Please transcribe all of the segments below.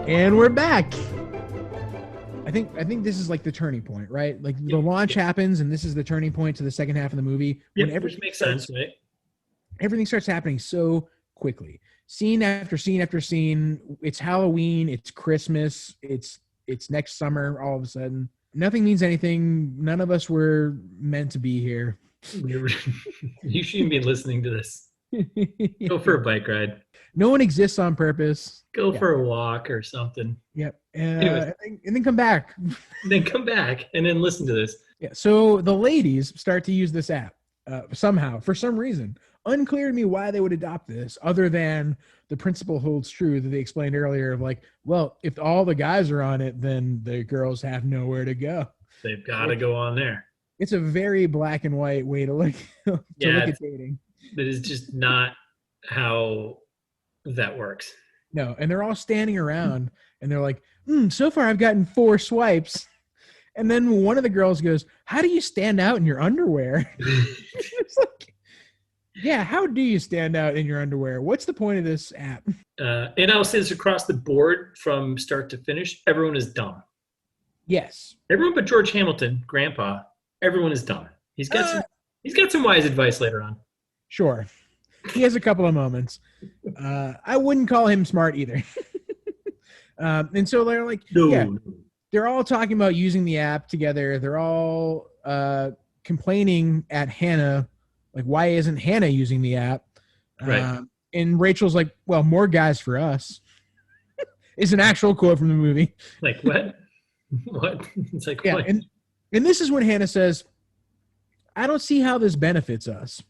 And we're back. I think this is like the turning point, right? Like the launch happens, and this is the turning point to the second half of the movie. Which makes sense, right? Everything starts happening so quickly. Scene after scene after scene. It's Halloween. It's Christmas. It's next summer. All of a sudden, nothing means anything. None of us were meant to be here. You shouldn't be listening to this. Go for a bike ride. No one exists on purpose. Go for a walk or something. Yep. And then come back. Then come back and then listen to this. Yeah. So the ladies start to use this app somehow, for some reason. Unclear to me why they would adopt this, other than the principle holds true that they explained earlier of like, well, if all the guys are on it, then the girls have nowhere to go. They've got to go on there. It's a very black and white way to look look at dating. That is just not how that works. No, and they're all standing around and they're like, so far I've gotten 4 swipes. And then one of the girls goes, how do you stand out in your underwear? It's like, yeah, how do you stand out in your underwear? What's the point of this app? And I'll say this across the board from start to finish, everyone is dumb. Yes. Everyone but George Hamilton, Grandpa, everyone is dumb. He's got some wise advice later on. Sure. He has a couple of moments. I wouldn't call him smart either. And so they're like, they're all talking about using the app together. They're all complaining at Hannah, like, why isn't Hannah using the app? Right. And Rachel's like, well, more guys for us. Is an actual quote from the movie. Like, what? What? It's like, yeah, what? and this is when Hannah says, I don't see how this benefits us.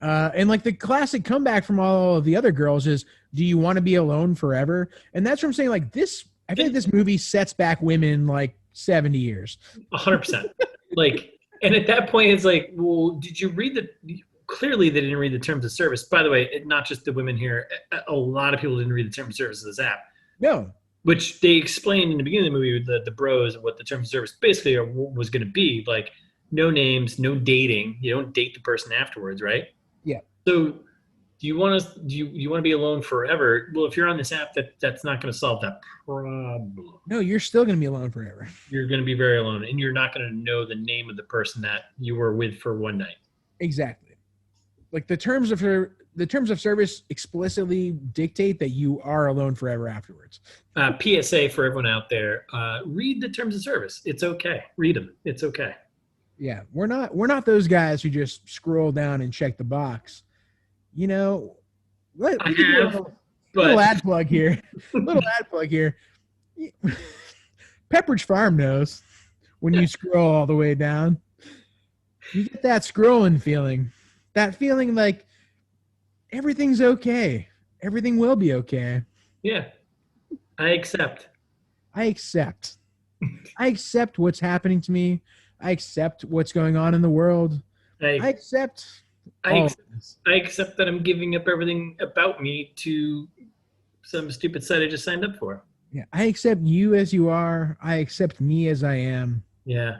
And like the classic comeback from all of the other girls is, do you want to be alone forever? And that's what I'm saying. Like this, I think this movie sets back women like 70 years. 100%. Like, and at that point it's like, well, did you read clearly they didn't read the terms of service. By the way, not just the women here. A lot of people didn't read the terms of service of this app. No. Which they explained in the beginning of the movie with the bros, what the terms of service basically was going to be. Like, no names, no dating. You don't date the person afterwards, right? Yeah. So do you want to be alone forever? Well, if you're on this app, that's not going to solve that problem. No, you're still going to be alone forever. You're going to be very alone, and you're not going to know the name of the person that you were with for one night. Exactly. Like the terms of service explicitly dictate that you are alone forever afterwards. PSA for everyone out there: read the terms of service. It's okay. Read them. It's okay. Yeah, we're not those guys who just scroll down and check the box. You know, little ad plug here. Little ad plug here. Pepperidge Farm knows when you scroll all the way down. You get that scrolling feeling. That feeling like everything's okay. Everything will be okay. Yeah. I accept. I accept what's happening to me. I accept what's going on in the world. I accept that I'm giving up everything about me to some stupid site I just signed up for. Yeah, I accept you as you are. I accept me as I am. Yeah,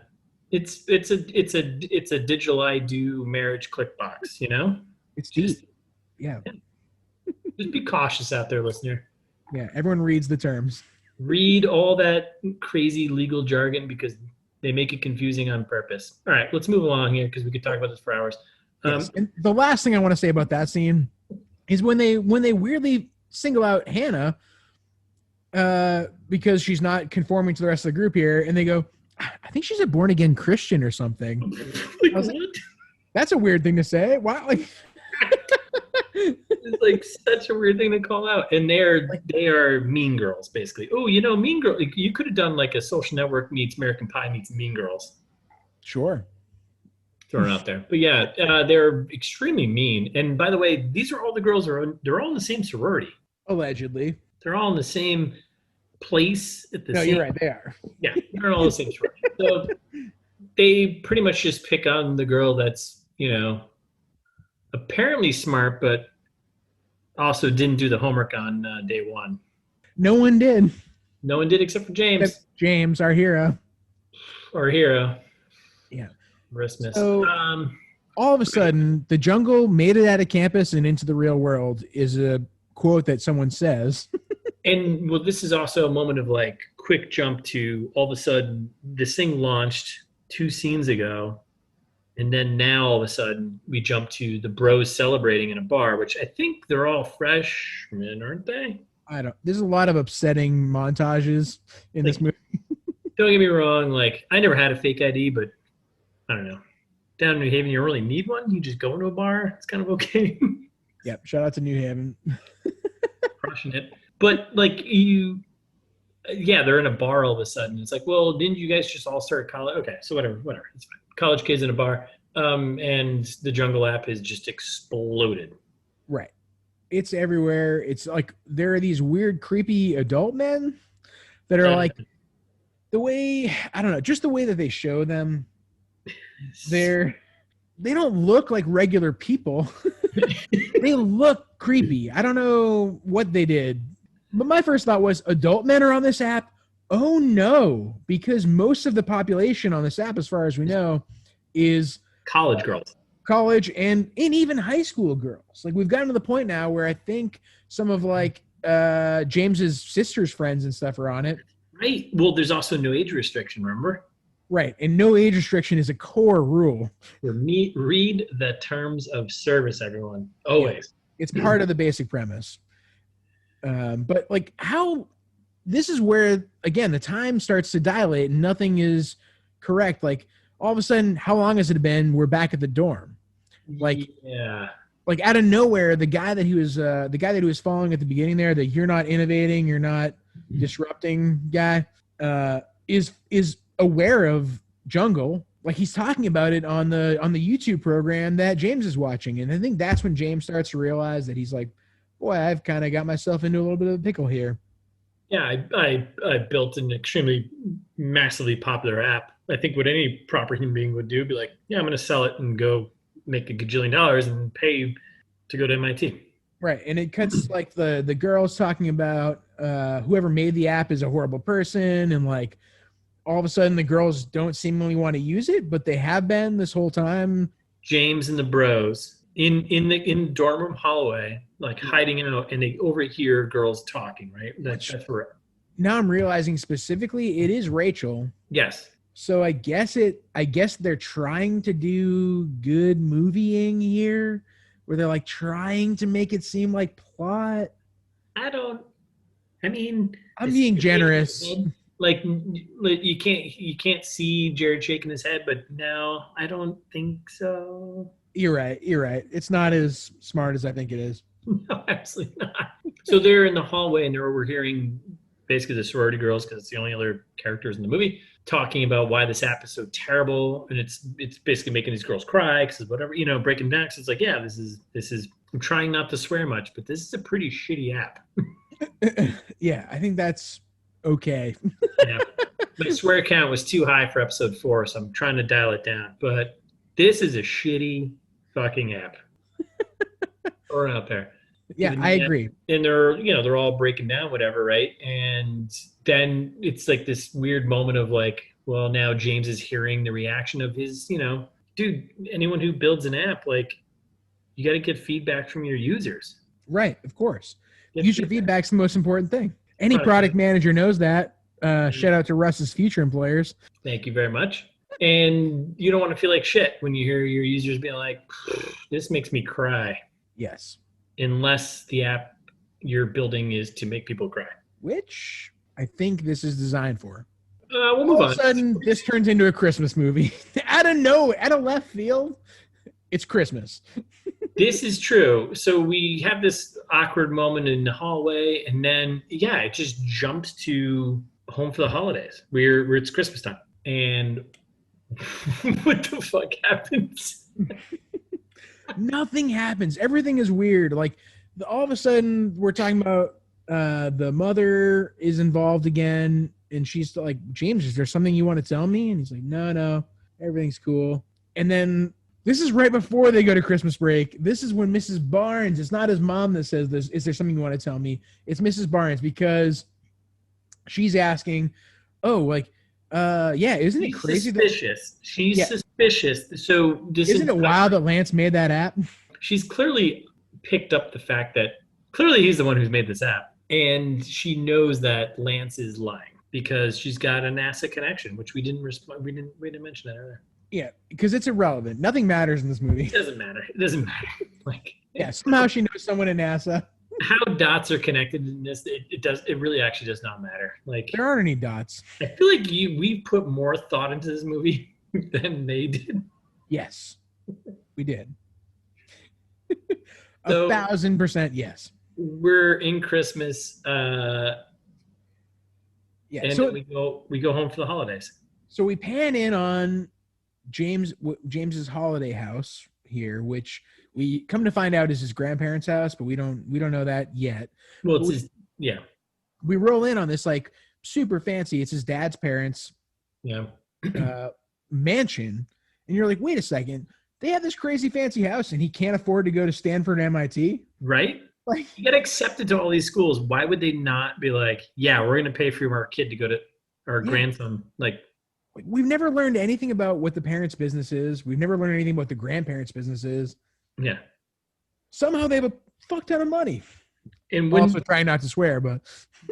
it's a digital I do marriage click box. You know, it's deep. Yeah. Just be cautious out there, listener. Yeah, everyone reads the terms. Read all that crazy legal jargon because they make it confusing on purpose. All right, let's move along here because we could talk about this for hours. Yes. And the last thing I want to say about that scene is when they weirdly single out Hannah because she's not conforming to the rest of the group here, and they go, I think she's a born again Christian or something. Like, what? Like, that's a weird thing to say. Wow, like it's like such a weird thing to call out. And they are Mean Girls, basically. Oh, you know, Mean Girl. You could have done like a Social Network meets American Pie meets Mean Girls. Sure. Thrown out there. But yeah, they're extremely mean. And by the way, these are all the girls they're all in the same sorority. Allegedly. They're all in the same place at the same. No, you're right. They are. Yeah, they're all in the same sorority. So they pretty much just pick on the girl that's, you know, apparently smart, but also didn't do the homework on day one. No one did. No one did except for James. James, our hero. Our hero. Yeah. Christmas. So, all of a sudden, the jungle made it out of campus and into the real world is a quote that someone says. And well, this is also a moment of like quick jump to all of a sudden this thing launched 2 scenes ago. And then now all of a sudden we jump to the bros celebrating in a bar, which I think they're all freshmen, aren't they? There's a lot of upsetting montages in this movie. Don't get me wrong. Like, I never had a fake ID, but I don't know. Down in New Haven, you don't really need one. You just go into a bar. It's kind of okay. Yep. Shout out to New Haven. Crushing it. But like they're in a bar all of a sudden. It's like, well, didn't you guys just all start college? Okay, so whatever. It's fine. College kids in a bar. And the Jungle app has just exploded. Right. It's everywhere. It's like there are these weird, creepy adult men that are like the way, I don't know, just the way that they show them. They don't look like regular people. They look creepy. I don't know what they did. But my first thought was adult men are on this app. Oh no, because most of the population on this app, as far as we know, is college girls. College and even high school girls. Like we've gotten to the point now where I think some of like James's sister's friends and stuff are on it. Right. Well, there's also no age restriction, remember? Right. And no age restriction is a core rule. Read the terms of service, everyone. Always. It's part of the basic premise. But like this is where, again, the time starts to dilate and nothing is correct. Like all of a sudden, how long has it been? We're back at the dorm. Like, yeah. Like out of nowhere, the guy that he was following at the beginning there, that you're not innovating, you're not disrupting guy, is aware of Jungle. Like he's talking about it on the YouTube program that James is watching. And I think that's when James starts to realize that he's like, boy, I've kind of got myself into a little bit of a pickle here. Yeah, I built an extremely massively popular app. I think what any proper human being would do, be like, yeah, I'm going to sell it and go make $1 gajillion and pay to go to MIT. Right. And it cuts like the girls talking about whoever made the app is a horrible person. And like all of a sudden the girls don't seemingly want to use it, but they have been this whole time. James and the bros in the dorm room hallway, like hiding out, and they overhear girls talking, right? That's where. Now I'm realizing specifically it is Rachel. Yes. So I guess they're trying to do good movieing here, where they're like trying to make it seem like plot. I'm being generous. Like you can't see Jared shaking his head, but no, I don't think so. You're right. It's not as smart as I think it is. No, absolutely not. So they're in the hallway and they're overhearing basically the sorority girls, because it's the only other characters in the movie, talking about why this app is so terrible, and it's basically making these girls cry because whatever, breaking down. Because it's like, yeah, this is. I'm trying not to swear much, but this is a pretty shitty app. Yeah, I think that's okay. Yeah, my swear count was too high for episode 4, so I'm trying to dial it down. But this is a shitty fucking app. Or out there. Yeah, I agree. And they're all breaking down, whatever, right? And then it's like this weird moment of like, well, now James is hearing the reaction of his, dude, anyone who builds an app, like, you got to get feedback from your users. Right, of course. User feedback's the most important thing. Any product manager knows that. Shout out to Russ's future employers. Thank you very much. And you don't want to feel like shit when you hear your users being like, this makes me cry. Yes. Unless the app you're building is to make people cry. Which I think this is designed for. We'll move on. All of a sudden, this turns into a Christmas movie. Out of left field, it's Christmas. This is true. So we have this awkward moment in the hallway, and then, it just jumps to Home for the Holidays, where it's Christmas time. And what the fuck happens? Nothing happens. Everything is weird. Like all of a sudden we're talking about the mother is involved again, and she's like, James, is there something you want to tell me? And he's like, no, everything's cool. And then this is right before they go to Christmas break. This is when Mrs. Barnes, it's not his mom that says this, is there something you want to tell me? It's Mrs. Barnes, because she's asking, oh, like, Yeah, isn't it crazy? Suspicious. She's suspicious. So isn't it wild that Lance made that app? She's clearly picked up the fact that clearly he's the one who's made this app, and she knows that Lance is lying because she's got a NASA connection, which we didn't mention that earlier. Yeah, because it's irrelevant. Nothing matters in this movie. It doesn't matter. Like, yeah, somehow she knows someone in NASA. How dots are connected in this, it really actually does not matter. Like, there aren't any dots. I feel like we put more thought into this movie than they did. Yes, we did. 1,000% yes. We're in Christmas. Yeah, and so we go home for the holidays. So we pan in on James's holiday house here, which we come to find out is his grandparents' house, but we don't know that yet. Well, we roll in on this like super fancy. It's his dad's parents' mansion, and you're like, wait a second, they have this crazy fancy house, and he can't afford to go to Stanford, MIT, right? Like, you get accepted to all these schools. Why would they not be like, yeah, we're going to pay for our kid to go to our grandson? Like, we've never learned anything about what the parents' business is. We've never learned anything about the grandparents' business is. Yeah. Somehow they have a fuck ton of money. And also trying not to swear, but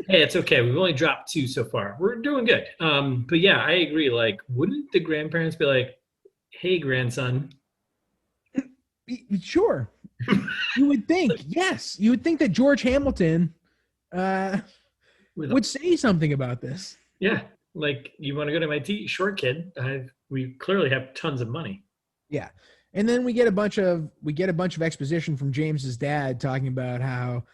hey, it's okay. We've only dropped 2 so far. We're doing good. But yeah, I agree. Like, wouldn't the grandparents be like, hey, grandson? Sure. You would think, yes. You would think that George Hamilton would say something about this. Yeah. Like, you want to go to MIT? Sure, kid. We clearly have tons of money. Yeah. And then we get a bunch of exposition from James's dad talking about how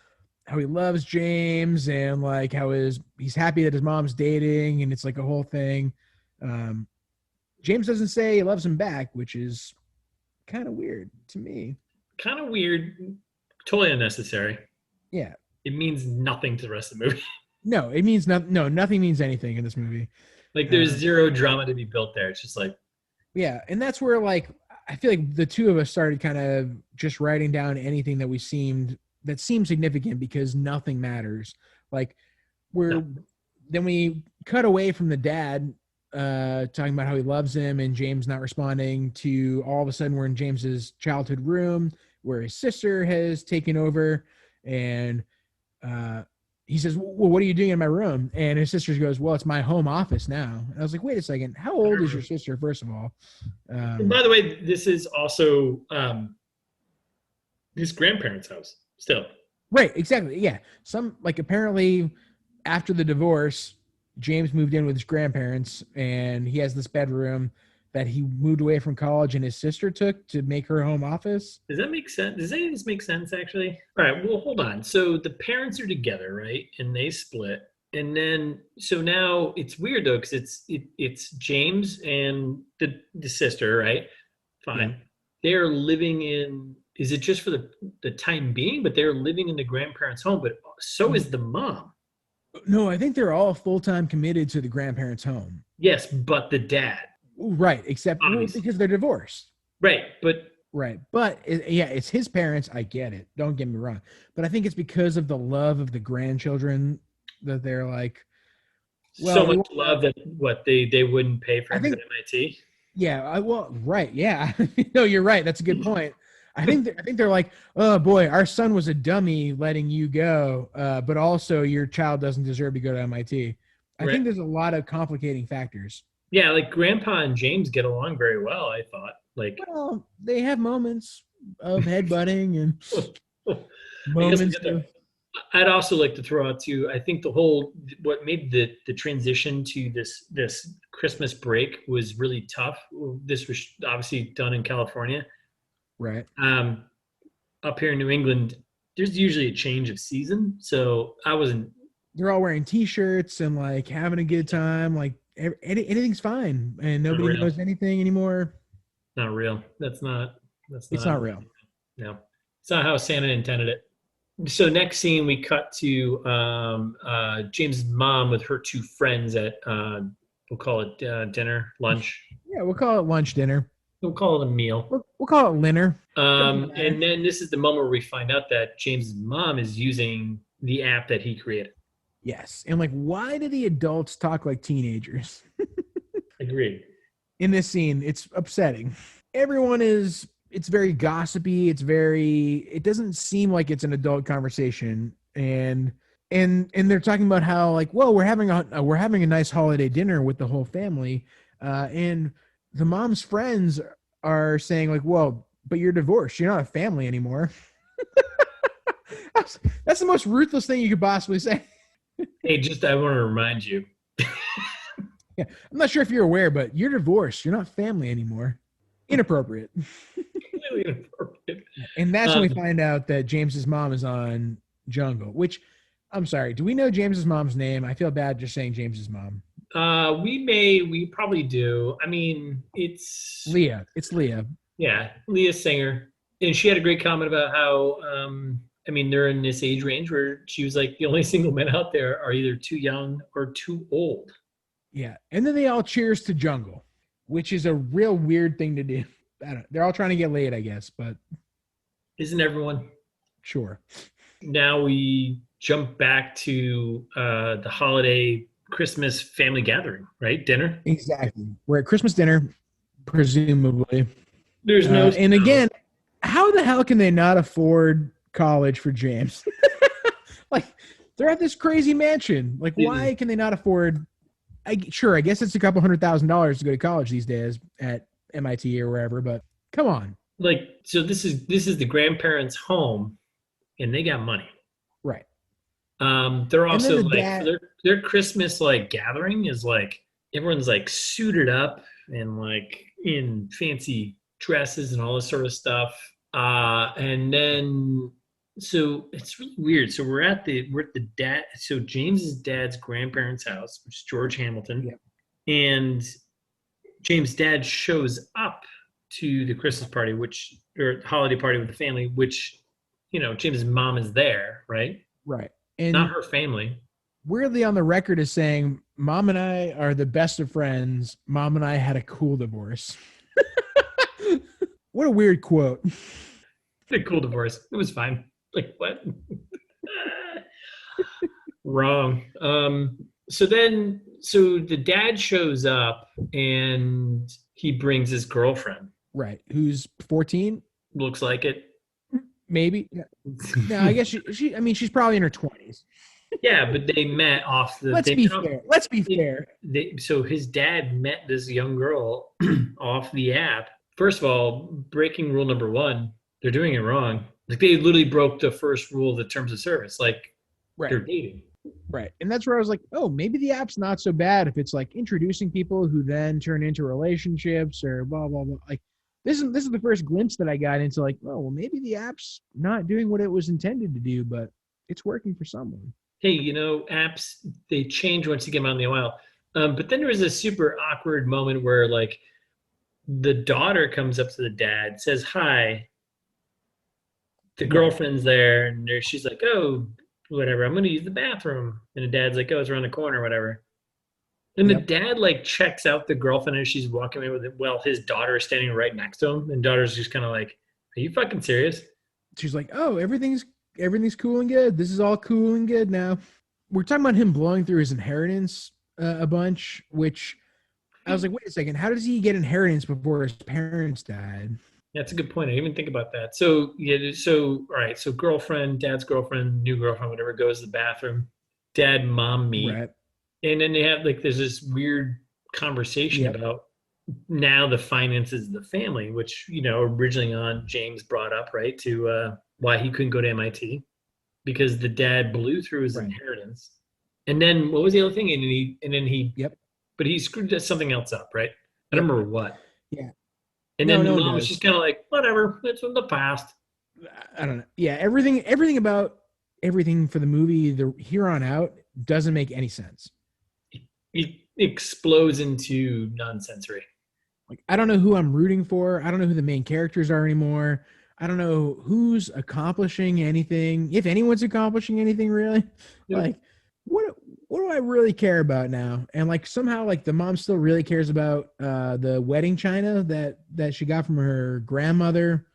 he loves James and like how he's happy that his mom's dating, and it's like a whole thing. James doesn't say he loves him back, which is kind of weird to me. Kind of weird, totally unnecessary. Yeah. It means nothing to the rest of the movie. No, it means nothing. No, nothing means anything in this movie. Like, there's zero drama to be built there. It's just like, yeah, and that's where like I feel like the two of us started kind of just writing down anything that seemed significant because nothing matters. Like then we cut away from the dad talking about how he loves him and James not responding to all of a sudden we're in James's childhood room where his sister has taken over, and he says, well, what are you doing in my room? And his sister goes, well, it's my home office now. And I was like, wait a second. How old is your sister, first of all? And by the way, this is also his grandparents' house still. Right, exactly. Yeah. Apparently after the divorce, James moved in with his grandparents, and he has this bedroom that he moved away from college and his sister took to make her home office. Does that make sense? Does any of this make sense, actually? All right, well, hold on. So the parents are together, right? And they split. And then, so now it's weird, though, because it's James and the sister, right? Fine. Yeah. They're living in, is it just for the time being? But they're living in the grandparents' home, but so is the mom. No, I think they're all full-time committed to the grandparents' home. Yes, but the dad. Right, except because they're divorced. Right, but it's his parents. I get it. Don't get me wrong, but I think it's because of the love of the grandchildren that they're like, well, so much love that they wouldn't pay for him at MIT. Yeah, right, yeah. No, you're right. That's a good point. I think they're like, oh boy, our son was a dummy letting you go, but also your child doesn't deserve to go to MIT. I think there's a lot of complicating factors. Yeah, like Grandpa and James get along very well, I thought. Like, well, they have moments of headbutting and moments. I'd also like to throw out too, I think what made the transition to this Christmas break was really tough. This was obviously done in California. Right. Up here in New England, there's usually a change of season. So they're all wearing t-shirts and like having a good time. Like anything's fine and nobody knows anything anymore. Not real. It's not real. No, it's not how Santa intended it. So next scene, we cut to James' mom with her 2 friends at we'll call it dinner, lunch. Yeah, we'll call it lunch, dinner. We'll call it a meal. We'll call it dinner. And then this is the moment where we find out that James' mom is using the app that he created. Yes. And like, why do the adults talk like teenagers? Agreed. In this scene, it's upsetting. It's very gossipy. It doesn't seem like it's an adult conversation. And they're talking about how like, well, we're having a nice holiday dinner with the whole family. And the mom's friends are saying like, well, but you're divorced. You're not a family anymore. That's the most ruthless thing you could possibly say. Hey, I want to remind you. Yeah, I'm not sure if you're aware, but you're divorced. You're not family anymore. Inappropriate. Really inappropriate. And that's when we find out that James's mom is on Jungle, which, I'm sorry, do we know James's mom's name? I feel bad just saying James's mom. We probably do. I mean, it's Leah. It's Leah. Yeah, Leah Singer. And she had a great comment about how, they're in this age range where she was like, the only single men out there are either too young or too old. Yeah. And then they all cheers to Jungle, which is a real weird thing to do. They're all trying to get laid, I guess, but. Isn't everyone? Sure. Now we jump back to the holiday Christmas family gathering, right? Dinner. Exactly. We're at Christmas dinner, presumably. There's no. And again, how the hell can they not afford college for James? Like, they're at this crazy mansion. Like, why can they not afford? I guess it's a couple $100,000 to go to college these days at MIT or wherever. But come on. Like, so this is the grandparents' home, and they got money. Right. They're also like their Christmas like gathering is like everyone's like suited up and like in fancy dresses and all this sort of stuff. And then so it's really weird. So we're at the dad. So James's dad's grandparents' house, which is George Hamilton, and James' dad shows up to the Christmas party, or holiday party with the family, which James's mom is there, right? Right. And not her family. Weirdly on the record is saying, Mom and I are the best of friends. Mom and I had a cool divorce. What a weird quote. A cool divorce. It was fine. Like, what? Wrong. So the dad shows up and he brings his girlfriend. Right. Who's 14? Looks like it. Maybe. Yeah. No, I guess she's probably in her 20s. Yeah, but they met off the. Let's be fair. So his dad met this young girl off the app. First of all, breaking rule number 1, they're doing it wrong. Like, they literally broke the first rule of the terms of service. Like, they're dating. Right. And that's where I was like, oh, maybe the app's not so bad if it's like introducing people who then turn into relationships or blah, blah, blah. Like, this is the first glimpse that I got into like, oh, well, maybe the app's not doing what it was intended to do, but it's working for someone. Hey, apps, they change once you get them out in the wild. But then there was a super awkward moment where like the daughter comes up to the dad, says hi. The girlfriend's there, and she's like, oh, whatever, I'm going to use the bathroom. And the dad's like, oh, it's around the corner or whatever. And the dad like checks out the girlfriend as she's walking away with it. Well, his daughter is standing right next to him, and daughter's just kind of like, are you fucking serious? She's like, oh, everything's cool and good. This is all cool and good now. We're talking about him blowing through his inheritance a bunch, which I was like, wait a second, how does he get inheritance before his parents died? That's a good point. I didn't even think about that. So all right. So girlfriend, dad's girlfriend, new girlfriend, whatever, goes to the bathroom. Dad and mom meet. Right. And then they have like, there's this weird conversation about now the finances of the family, which, originally on James brought up, right, to why he couldn't go to MIT because the dad blew through his inheritance. And then what was the other thing? But he screwed something else up, right? I don't remember what. Yeah. And then the mom was just kind of like, whatever, it's from the past. I don't know. Yeah, everything about everything for the movie here on out doesn't make any sense. It explodes into nonsensory. Like, I don't know who I'm rooting for. I don't know who the main characters are anymore. I don't know who's accomplishing anything, if anyone's accomplishing anything really. Yep. Like, what do I really care about now? And like somehow like the mom still really cares about the wedding china that she got from her grandmother.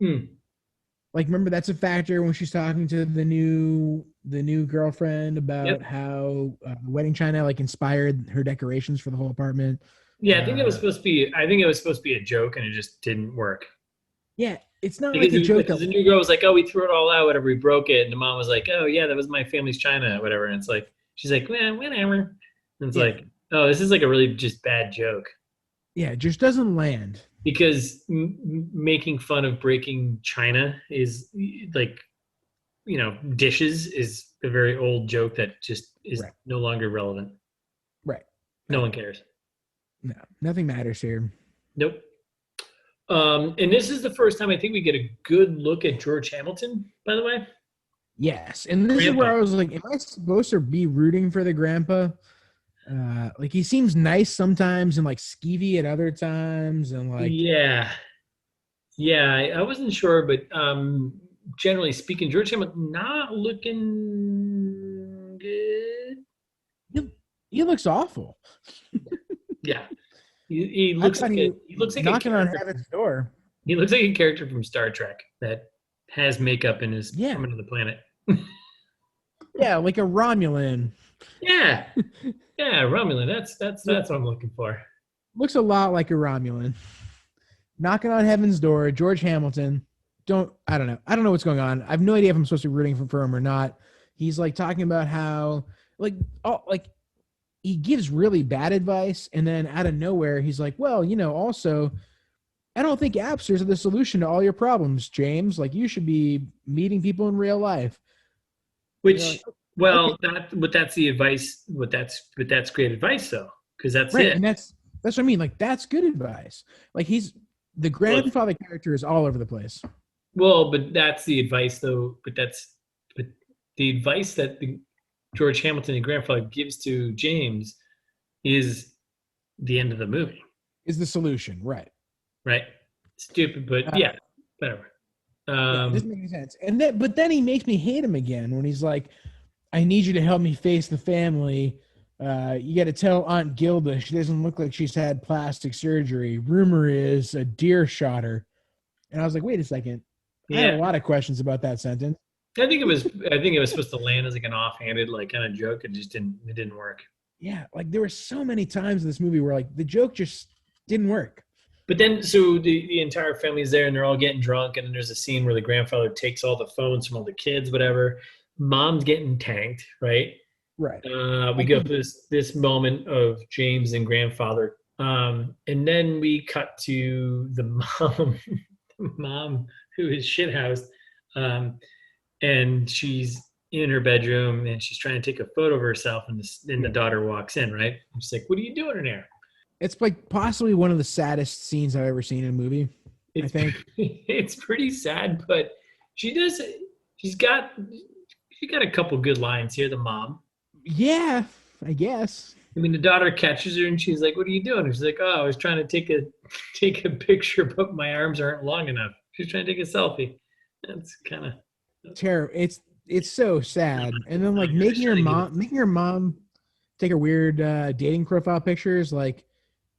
Like, remember, that's a factor when she's talking to the new girlfriend about how wedding china like inspired her decorations for the whole apartment. Yeah, I think it was supposed to be. I think it was supposed to be a joke, and it just didn't work. Yeah, it's not Because like a joke. because the new girl was like, "Oh, we threw it all out, whatever. We broke it," and the mom was like, "Oh yeah, that was my family's china, whatever." And it's like she's like, "Well, whatever." And it's like, "Oh, this is like a really just bad joke." Yeah, it just doesn't land. Because making fun of breaking china is like, dishes is a very old joke that just is no longer relevant. Right. No one cares. No, nothing matters here. Nope. And this is the first time I think we get a good look at George Hamilton, by the way. Yes. And this is where I was like, am I supposed to be rooting for the grandpa? Like he seems nice sometimes and like skeevy at other times. And like, yeah, I wasn't sure, but generally speaking, George Hamilton not looking good. He looks awful. Yeah. He looks like he looks like knocking on heaven's door. He looks like a character from Star Trek that has makeup and is from another planet. Yeah, like a Romulan. Yeah, Romulan. That's what I'm looking for. Looks a lot like a Romulan. Knocking on heaven's door, George Hamilton. I don't know. I don't know what's going on. I have no idea if I'm supposed to be rooting for him or not. He's like talking about how he gives really bad advice, and then out of nowhere, he's like, well, also, I don't think appsters are the solution to all your problems, James. Like, you should be meeting people in real life. Which, that's the advice. But that's great advice, though, because that's right, it. And that's what I mean. Like, that's good advice. Like, the grandfather character is all over the place. Well, but that's the advice, though. But the advice that George Hamilton, the grandfather, gives to James is the end of the movie. Is the solution, right? Right. Stupid, but whatever. It doesn't make any sense. But then he makes me hate him again when he's like, I need you to help me face the family. You got to tell Aunt Gilda she doesn't look like she's had plastic surgery. Rumor is a deer shot her. And I was like, wait a second. I had a lot of questions about that sentence. I think it was supposed to land as like an offhanded, like kind of joke. It didn't work. Yeah, like there were so many times in this movie where like the joke just didn't work. But then, so the entire family's there and they're all getting drunk, and then there's a scene where the grandfather takes all the phones from all the kids, whatever. Mom's getting tanked, right? Right. We go through this moment of James and grandfather, and then we cut to the mom who is shithoused, and she's in her bedroom and she's trying to take a photo of herself, and the daughter walks in, right? And she's like, "What are you doing in there?" It's like possibly one of the saddest scenes I've ever seen in a movie. I think it's pretty sad, but she's got a couple good lines here. The mom, yeah, I guess. I mean, the daughter catches her and she's like, "What are you doing?" And she's like, "Oh, I was trying to take a picture, but my arms aren't long enough." She's trying to take a selfie. That's kind of terrible. It's so sad. And then like making your mom take her weird dating profile pictures, like.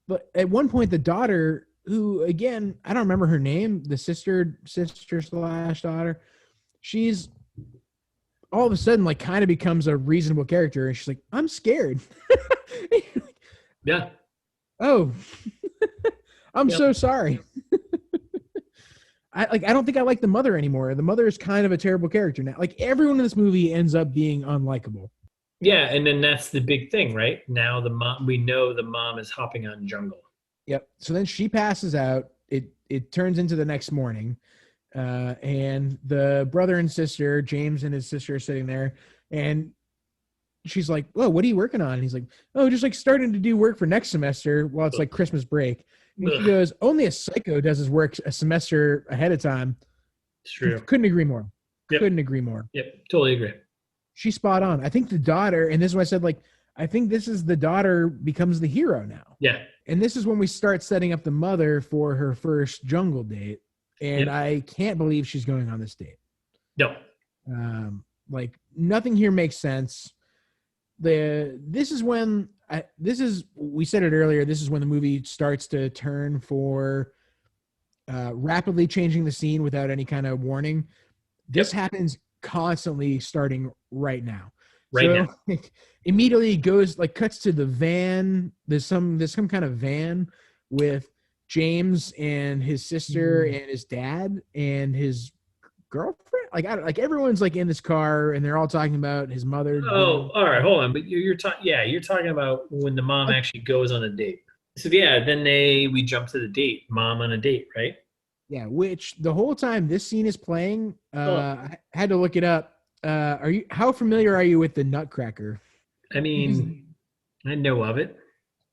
But at one point, the daughter, who again I don't remember her name, the sister / daughter, she's all of a sudden like kind of becomes a reasonable character, and she's like, "I'm scared." Yeah. Oh, I'm so sorry. I don't think I like the mother anymore. The mother is kind of a terrible character now. Like everyone in this movie ends up being unlikable. Yeah, and then that's the big thing, right? Now we know the mom is hopping on jungle. Yep. So then she passes out. It turns into the next morning, and the brother and sister, James and his sister, are sitting there, and she's like, "Whoa, what are you working on?" And he's like, "Oh, just like starting to do work for next semester while it's like Christmas break." And she goes, "Only a psycho does his work a semester ahead of time." It's true. Couldn't agree more. Yep. Couldn't agree more. Yep, totally agree. She's spot on. I think the daughter, and this is why I said, like, I think this is the daughter becomes the hero now. Yeah. And this is when we start setting up the mother for her first jungle date. And I can't believe she's going on this date. No. Like, nothing here makes sense. We said it earlier, this is when the movie starts to turn for rapidly changing the scene without any kind of warning. This happens constantly starting right now. right So now. like, immediately goes like cuts to the van. There's some kind of van with James and his sister and his dad and his girlfriend. Like I don't, like everyone's like in this car and they're all talking about his mother. Oh, all right, hold on. But you're talking, yeah, you're talking about when the mom actually goes on a date. So yeah, then we jump to the date, mom on a date, right? Yeah, which the whole time this scene is playing, Oh, I had to look it up. How familiar are you with the Nutcracker? I Because mean, I know of it.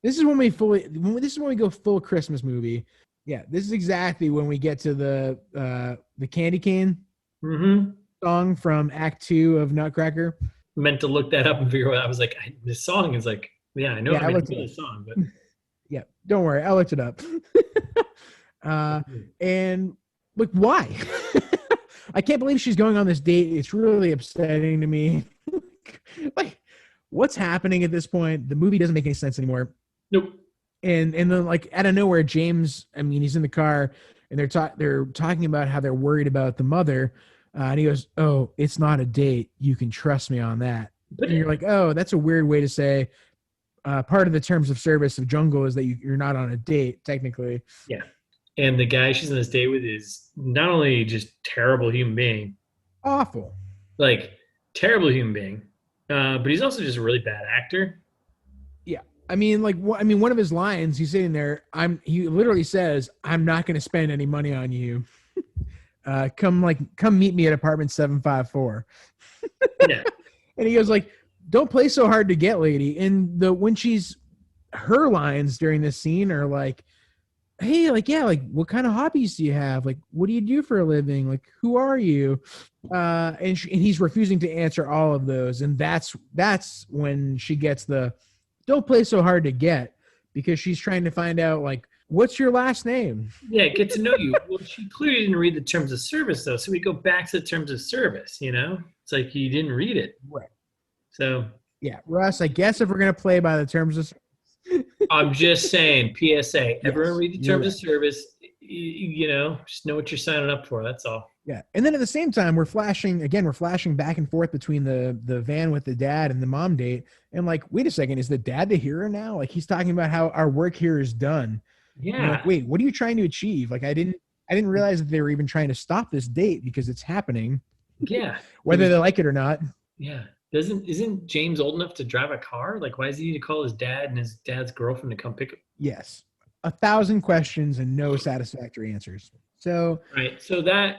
this is this is when we go full Christmas movie. Yeah, this is exactly when we get to the candy cane Mm-hmm. song from Act 2 of Nutcracker. Meant to look that up and figure out. I was like, this song is like, yeah, I know. Yeah, I I mean, I looked it know up. the song, but Yeah, don't worry, I looked it up. And like, why? I can't believe she's going on this date. It's really upsetting to me. Like, what's happening at this point? The movie doesn't make any sense anymore. nope. And then like out of nowhere, James, I mean, he's in the car and they're talking about how they're worried about the mother. And he goes, "Oh, it's not a date. You can trust me on that." But And you're like, "Oh, that's a weird way to say." Part of the terms of service of Jungle is that you're not on a date, technically. yeah, and the guy she's on this date with is not only just terrible human being, Awful. like terrible human being, but he's also just a really bad actor. Yeah. I mean, like, one of his lines, he's sitting there. He literally says, "I'm not going to spend any money on you. Come meet me at apartment 754." Yeah, And he goes like, "Don't play so hard to get, lady." And her lines during this scene are like, "Hey, like, yeah, like, what kind of hobbies do you have? Like, what do you do for a living? Like, who are you?" And he's refusing to answer all of those. And that's when she gets the "don't play so hard to get," because she's trying to find out, like, what's your last name? yeah, get to know you. Well, she clearly didn't read the terms of service though, so we go back to the terms of service. It's like he didn't read it. Right. So Yeah, Russ, I guess if we're going to play by the terms of, I'm just saying, PSA, everyone yes, read the you're terms of right. service. Just know what you're signing up for. That's all. Yeah. And then at the same time, we're flashing back and forth between the van with the dad and the mom date. And like, wait a second, is the dad the hero now? Like, he's talking about how our work here is done. And you're like, Yeah, wait, what are you trying to achieve? Like, I didn't realize that they were even trying to stop this date because it's happening, yeah. whether they like it or not. Yeah. Isn't James old enough to drive a car? Like, why does he need to call his dad and his dad's girlfriend to come pick him? Yes. 1,000 questions and no satisfactory answers. So, Right. So that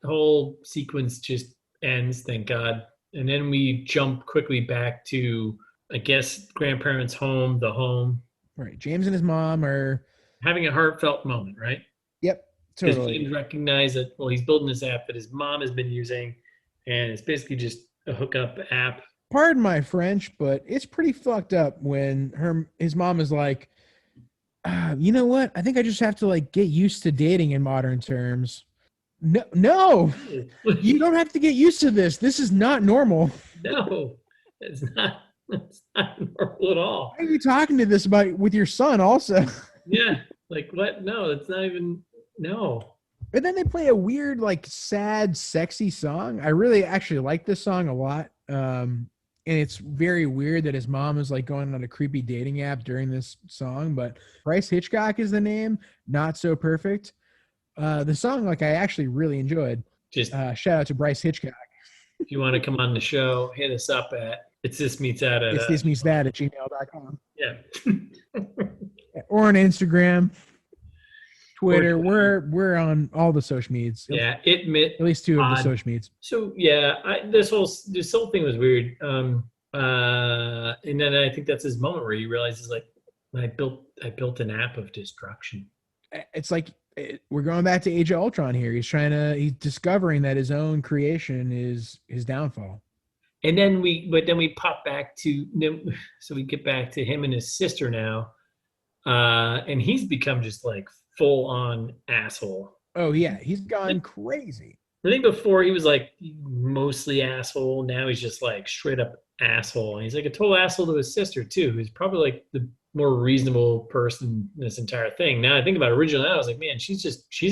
whole sequence just ends, thank God. And then we jump quickly back to, I guess, grandparents' home, the home, right. James and his mom are, having a heartfelt moment, right? yep, Because totally. James recognized that, well, he's building this app that his mom has been using, and it's basically just a hookup app. Pardon my French, but it's pretty fucked up when his mom is like, "You know what? I think I just have to like get used to dating in modern terms." No, you don't have to get used to this. This is not normal. No, it's not. It's not normal at all. Why are you talking to this about with your son also? Yeah, like what? No, it's not even. No. But then they play a weird, like, sad, sexy song. I really actually like this song a lot. And it's very weird that his mom is like going on a creepy dating app during this song. But Bryce Hitchcock is the name. Not so perfect. The song, like, I actually really enjoyed. Just Shout out to Bryce Hitchcock. if you want to come on the show, hit us up at it's this meets that at It's this means that at gmail.com. yeah. Or on Instagram, Twitter. We're on all the social medias. Yeah, At least two of the social medias. So yeah, this whole thing was weird. And then I think that's his moment where he realizes like I built an app of destruction. It's like we're going back to Age of Ultron here. He's discovering that his own creation is his downfall. And then we pop back to so we get back to him and his sister now, and he's become just like full on asshole. Oh yeah, he's gone crazy. I think before he was like mostly asshole. Now he's just like straight up asshole, and he's like a total asshole to his sister too, who's probably like the more reasonable person in this entire thing. Now I think about it, originally, I was like, man, she's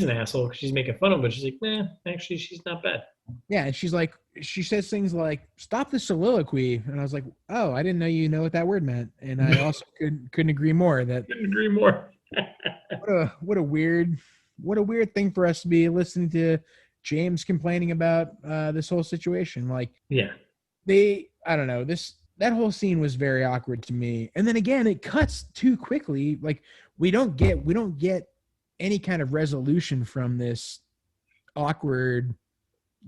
an asshole because she's making fun of him, but she's like, actually, she's not bad. Yeah, and she says things like, "Stop the soliloquy," and I was like, "Oh, I didn't know you know what that word meant." And I also couldn't agree more. That Couldn't agree more. what a weird thing for us to be listening to James complaining about this whole situation. Like, Yeah. I don't know, that whole scene was very awkward to me. And then again, it cuts too quickly. Like we don't get any kind of resolution from this awkward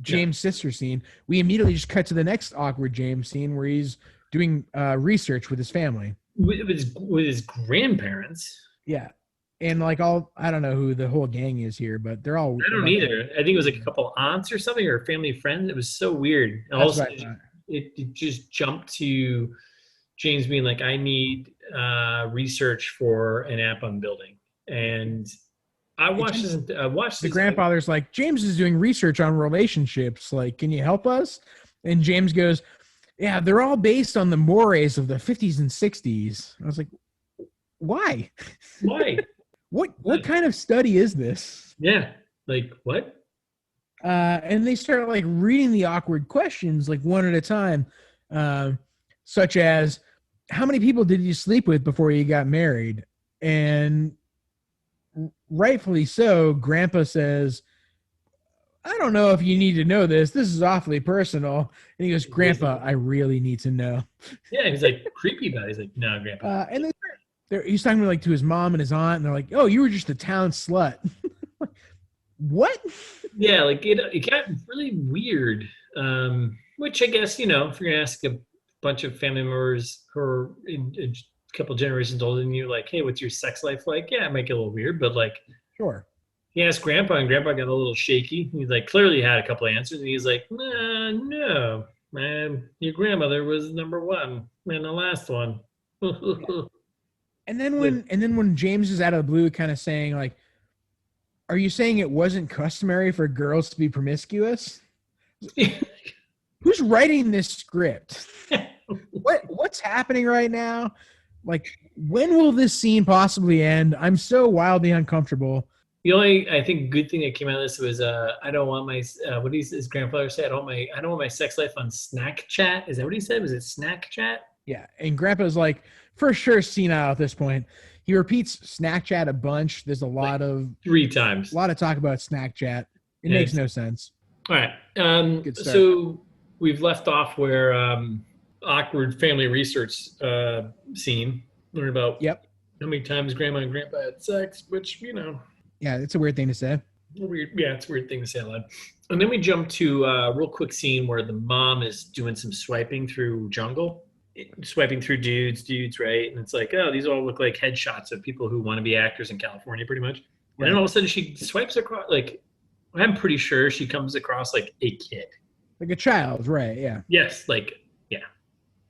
James sister scene. We immediately just cut to the next awkward James scene where he's doing research with his family. With his grandparents. Yeah. And like I don't know who the whole gang is here, but they're all. I don't either. I think it was like a couple aunts or something, or family friends. It was so weird. And also, it just jumped to James being like, "I need research for an app I'm building," and I watched this. The grandfather's like, "James is doing research on relationships. Like, can you help us?" And James goes, "Yeah, they're all based on the mores of the 50s and 60s." I was like, "Why? Why? What kind of study is this?" Yeah, like what? And they start like reading the awkward questions like one at a time, such as, "How many people did you sleep with before you got married?" And rightfully so, Grandpa says, "I don't know if you need to know this. This is awfully personal." And he goes, "Grandpa, I really need to know." Yeah, he's like creepy about it. He's like, "No, Grandpa." And he's talking like to his mom and his aunt, and they're like, "Oh, you were just a town slut." What? Yeah, like it got really weird. Which I guess, if you're gonna ask a bunch of family members who are a couple generations older than you, like, "Hey, what's your sex life like?" Yeah, it might get a little weird, but like, sure. He asked Grandpa, and Grandpa got a little shaky. He's like, clearly had a couple of answers, and he's like, no, man, your grandmother was number one, and the last one. Yeah. And then when James is out of the blue, kind of saying like, "Are you saying it wasn't customary for girls to be promiscuous?" Who's writing this script? What's happening right now? Like, when will this scene possibly end? I'm so wildly uncomfortable. The only, I think, good thing that came out of this was I don't want my what did his grandfather say? I don't want my sex life on Snack Chat. Is that what he said? Was it Snack Chat? Yeah, and Grandpa's like, for sure senile at this point. He repeats Snack Chat a bunch. There's a lot of 3 times. A lot of talk about Snack Chat. It makes no sense. All right. So we've left off where awkward family research scene. Learn about how many times Grandma and Grandpa had sex, which Yeah, it's a weird thing to say. It's a weird thing to say aloud. And then we jump to a real quick scene where the mom is doing some swiping through jungle, swiping through dudes, right? And it's like, oh, these all look like headshots of people who want to be actors in California, pretty much. Right. And then all of a sudden she swipes across, like, I'm pretty sure she comes across like a kid. Like a child, right, yeah. Yes, like, yeah.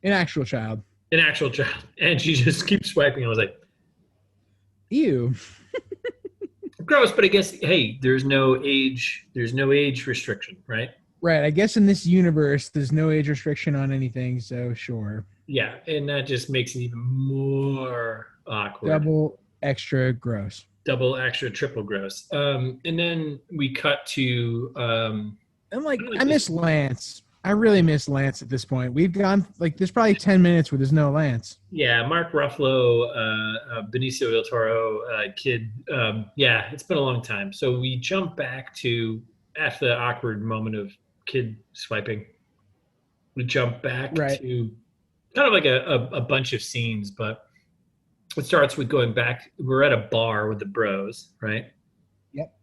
An actual child. And she just keeps swiping. I was like, ew. Gross, but I guess, hey, there's no age restriction, right? Right. I guess in this universe, there's no age restriction on anything, so sure. Yeah, and that just makes it even more awkward. Double extra gross. Double extra triple gross. And then we cut to I miss Lance. I really miss Lance at this point. We've gone there's probably 10 minutes where there's no Lance. Yeah, Mark Ruffalo, Benicio del Toro, kid. Yeah, it's been a long time. So we jump back to after the awkward moment of kid swiping. We jump back to kind of like a bunch of scenes, but it starts with going back. We're at a bar with the bros, right? Yep.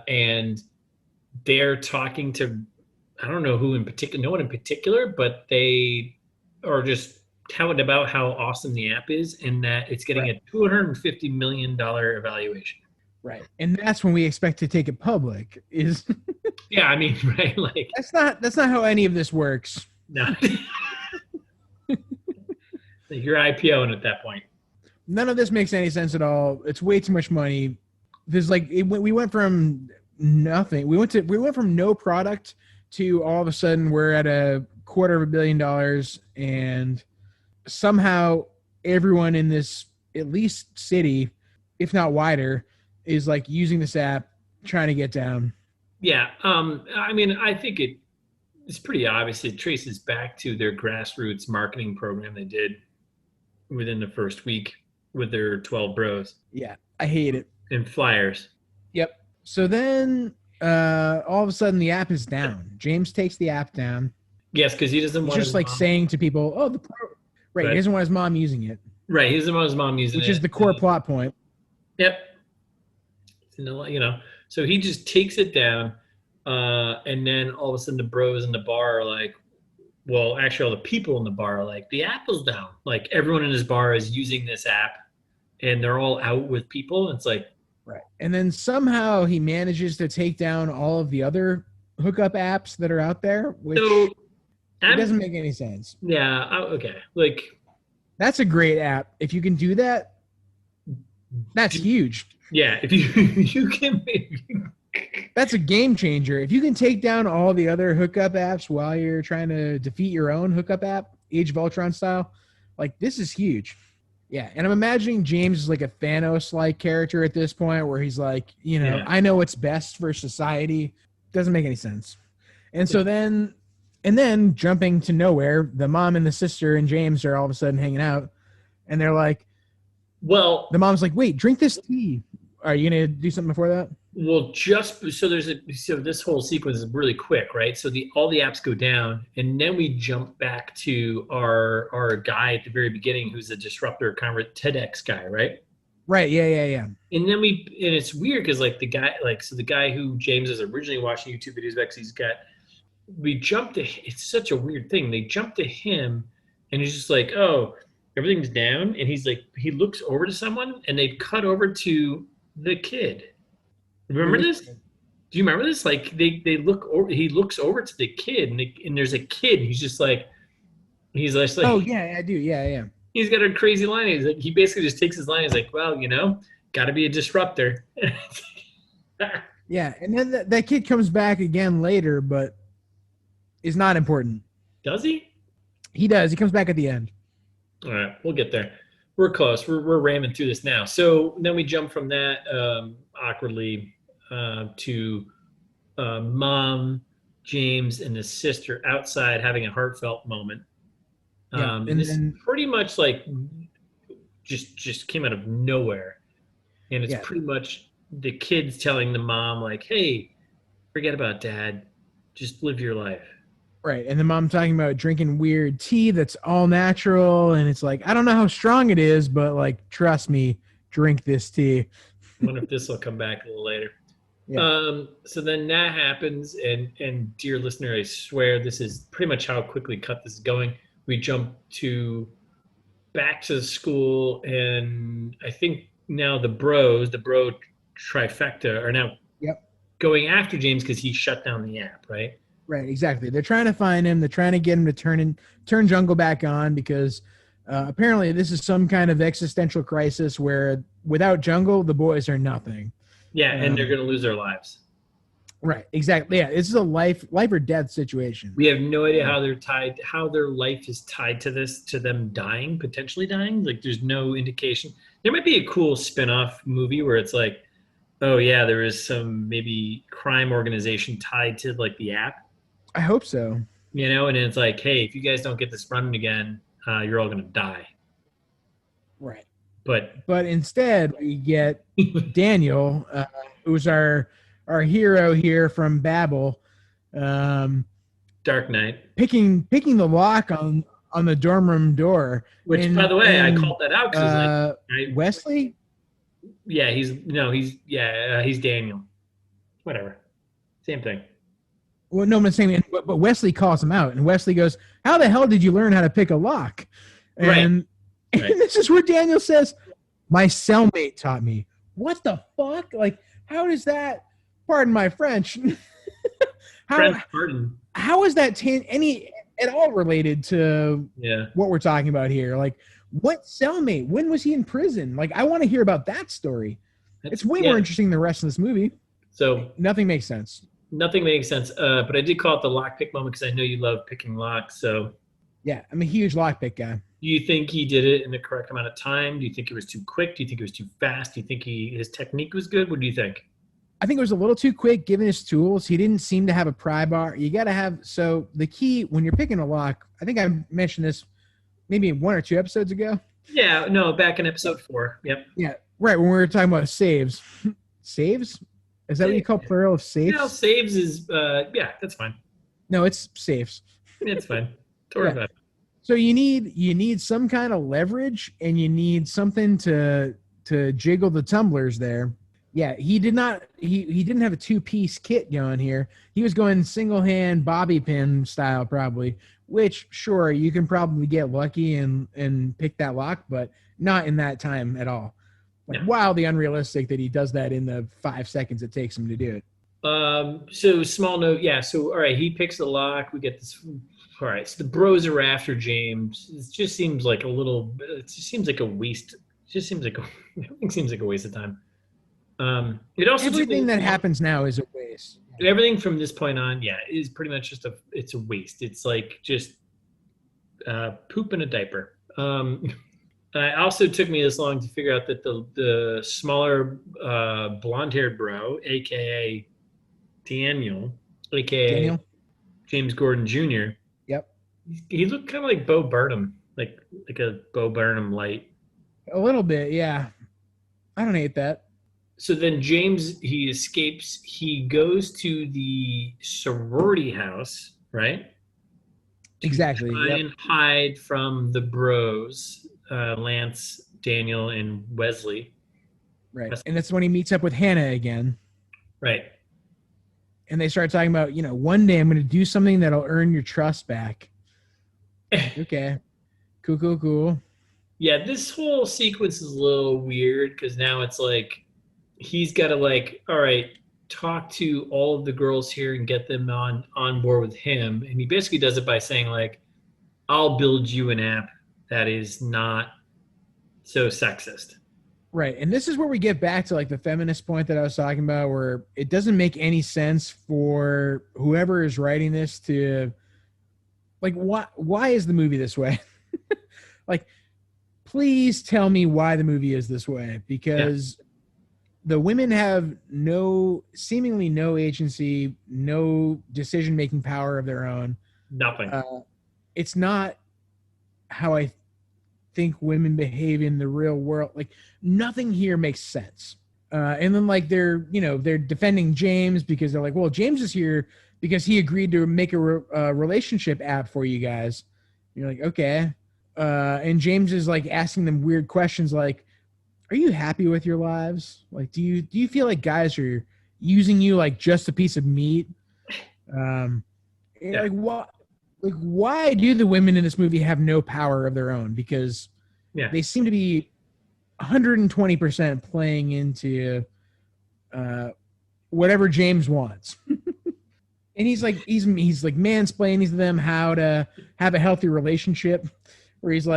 And they're talking to, I don't know who in particular, no one in particular, but they are just telling about how awesome the app is and that it's getting a $250 million evaluation. Right. And that's when we expect to take it public is. Yeah. I mean, right. Like that's not how any of this works. No. You're IPOing at that point. None of this makes any sense at all. It's way too much money. There's we went from nothing. We went from no product to all of a sudden we're at $250 million, and somehow everyone in this at least city, if not wider, is like using this app, trying to get down. Yeah. I mean, I think it's pretty obvious. It traces back to their grassroots marketing program they did within the first week with their 12 bros. Yeah, I hate it. And flyers. Yep. So then all of a sudden the app is down. James takes the app down. Yes, because he doesn't He's want just his like mom. saying to people, "Oh, right." He doesn't want his mom using it. Right, he doesn't want his mom using it, which is the core plot point. Yep. So he just takes it down, and then all of a sudden the bros in the bar are like, well, actually, all the people in the bar are like, the app is down. Like everyone in his bar is using this app, and they're all out with people. It's like, right. And then somehow he manages to take down all of the other hookup apps that are out there, which it doesn't make any sense. Yeah. Okay. Like, that's a great app. If you can do that, that's huge. Yeah. If you can that's a game changer. If you can take down all the other hookup apps while you're trying to defeat your own hookup app, Age of Ultron style, like this is huge. Yeah, and I'm imagining James is like a Thanos-like character at this point where he's like, I know what's best for society. Doesn't make any sense. And so then jumping to nowhere, the mom and the sister and James are all of a sudden hanging out, and they're like, well, the mom's like, wait, drink this tea. Are you going to do something before that? Well, so this whole sequence is really quick, right? So all the apps go down, and then we jump back to our guy at the very beginning, who's a disruptor, kind of a TEDx guy, right? Right. Yeah. And then it's weird because like the guy who James is originally watching YouTube videos about, we jump to, it's such a weird thing. They jump to him, and he's just like, oh, everything's down, and he's like, he looks over to someone, and they cut over to the kid. Remember this? Do you remember this? Like they look over. He looks over to the kid, and there's a kid. He's like, oh yeah, I do. Yeah. He's got a crazy line. He's like, he basically just takes his line. He's like, well, got to be a disruptor. Yeah, and then that kid comes back again later, but is not important. Does he? He does. He comes back at the end. All right, we'll get there. We're close. We're ramming through this now. So then we jump from that awkwardly to mom, James, and the sister outside having a heartfelt moment. And this pretty much like just came out of nowhere, and it's pretty much the kids telling the mom like, "Hey, forget about dad, just live your life." Right, and the mom talking about drinking weird tea that's all natural, and it's like, I don't know how strong it is, but like, trust me, drink this tea. I wonder if this will come back a little later. Yeah. So then that happens, and dear listener, I swear this is pretty much how quickly cut this is going. We jump back to the school, and I think now the bro trifecta are now going after James because he shut down the app, right? Right, exactly. They're trying to find him. They're trying to get him to turn Jungle back on because apparently this is some kind of existential crisis where without Jungle, the boys are nothing. Yeah, and they're going to lose their lives. Right, exactly. Yeah, this is a life or death situation. We have no idea how their life is tied to this, to them potentially dying. Like, there's no indication. There might be a cool spin-off movie where it's like, oh yeah, there is some maybe crime organization tied to like the app. I hope so. And it's like, hey, if you guys don't get this running again, you're all going to die. Right. But instead, we get Daniel, who's our hero here from Babel. Dark Knight. Picking the lock on the dorm room door. Which, by the way, I called that out because Wesley? Yeah, he's Daniel. Whatever. Same thing. Well, no, I'm saying, but Wesley calls him out, and Wesley goes, "How the hell did you learn how to pick a lock?" And, right. And this is where Daniel says, "My cellmate taught me." What the fuck? Like, how does that? Pardon my French. How is that any at all related to what we're talking about here? Like, what cellmate? When was he in prison? Like, I want to hear about that story. It's way more interesting than the rest of this movie. So nothing makes sense. Nothing makes sense. But I did call it the lockpick moment because I know you love picking locks. So yeah, I'm a huge lockpick guy. Do you think he did it in the correct amount of time? Do you think it was too quick? Do you think it was too fast? Do you think his technique was good? What do you think? I think it was a little too quick given his tools. He didn't seem to have a pry bar. You got to have, so the key when you're picking a lock, I think I mentioned this maybe 1 or 2 episodes ago. Yeah, no, back in episode 4. Yep. Yeah, right. When we were talking about saves. Saves? Is that what you call plural of safes? No, saves is, yeah, that's fine. No, it's safes. It's fine. Don't worry about it. So you need some kind of leverage, and you need something to jiggle the tumblers there. Yeah, he did not. He didn't have a 2-piece kit going here. He was going single hand bobby pin style probably. Which sure you can probably get lucky and pick that lock, but not in that time at all. Like wildly unrealistic that he does that in the 5 seconds it takes him to do it. So small note, yeah. So all right, he picks the lock. We get this. All right, so the bros are after James. It just seems like a little. It just seems like a waste. It just seems like everything seems like a waste of time. It also everything that happens now is a waste. Everything from this point on, yeah, is pretty much just it's a waste. It's like just poop in a diaper. It also took me this long to figure out that the smaller blonde-haired bro, aka Daniel, aka James Gordon Jr. Yep. He looked kind of like Bo Burnham, like a Bo Burnham light. A little bit, yeah. I don't hate that. So then James, he escapes. He goes to the sorority house, right? Exactly. To try and hide from the bros, Lance, Daniel, and Wesley. Right. And that's when he meets up with Hannah again. Right. And they start talking about, one day I'm going to do something that'll earn your trust back. Okay. Cool. Yeah, this whole sequence is a little weird because now it's like he's got to all right, talk to all of the girls here and get them on board with him. And he basically does it by saying I'll build you an app that is not so sexist. Right. And this is where we get back to the feminist point that I was talking about, where it doesn't make any sense for whoever is writing this to why is the movie this way? Please tell me why the movie is this way, because the women have seemingly no agency, no decision-making power of their own. Nothing. It's not how I think women behave in the real world. Nothing here makes sense. And then they're defending James because they're well, James is here because he agreed to make a relationship app for you guys. And you're okay. And James is asking them weird questions are you happy with your lives? Do you feel like guys are using you just a piece of meat? Why do the women in this movie have no power of their own? Because they seem to be 120% playing into whatever James wants. And he's mansplaining to them how to have a healthy relationship, where he's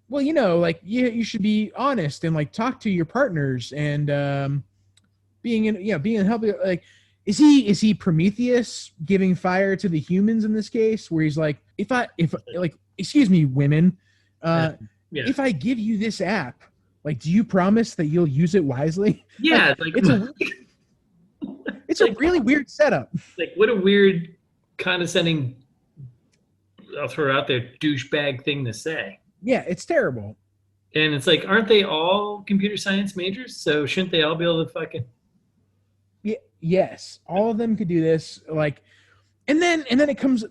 well, you should be honest and talk to your partners and being healthy. Is he Prometheus giving fire to the humans in this case, where he's if excuse me, women, if I give you this app, do you promise that you'll use it wisely? Yeah, it's a really weird setup. What a weird condescending, I'll throw it out there, douchebag thing to say. Yeah, it's terrible. And it's aren't they all computer science majors? So shouldn't they all be able to fucking? Yeah, yes, all of them could do this. And then it comes,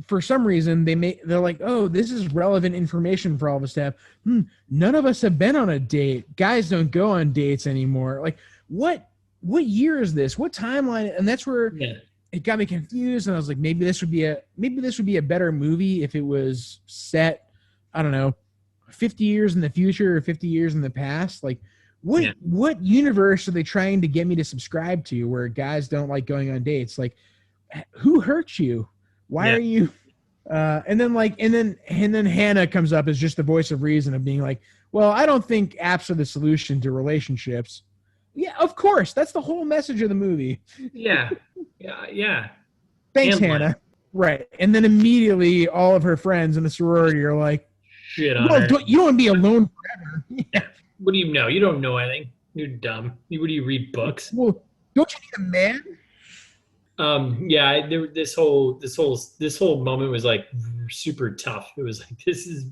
for some reason they're oh, this is relevant information for all of us to have. None of us have been on a date. Guys don't go on dates anymore. What year is this? What timeline? And that's where it got me confused. And I was maybe this would be a better movie if it was set, I don't know, 50 years in the future or 50 years in the past. What universe are they trying to get me to subscribe to where guys don't like going on dates? Who hurt you? Why are you? And then Hannah comes up as just the voice of reason of being well, I don't think apps are the solution to relationships. Yeah, of course. That's the whole message of the movie. Yeah. Thanks, Hannah. Right. And then immediately all of her friends in the sorority are shit on her. You don't want to be alone forever. What do you know? You don't know anything. You're dumb. What do you read books? Well, Don't you need a man? Yeah, this whole moment was like super tough. It was like this is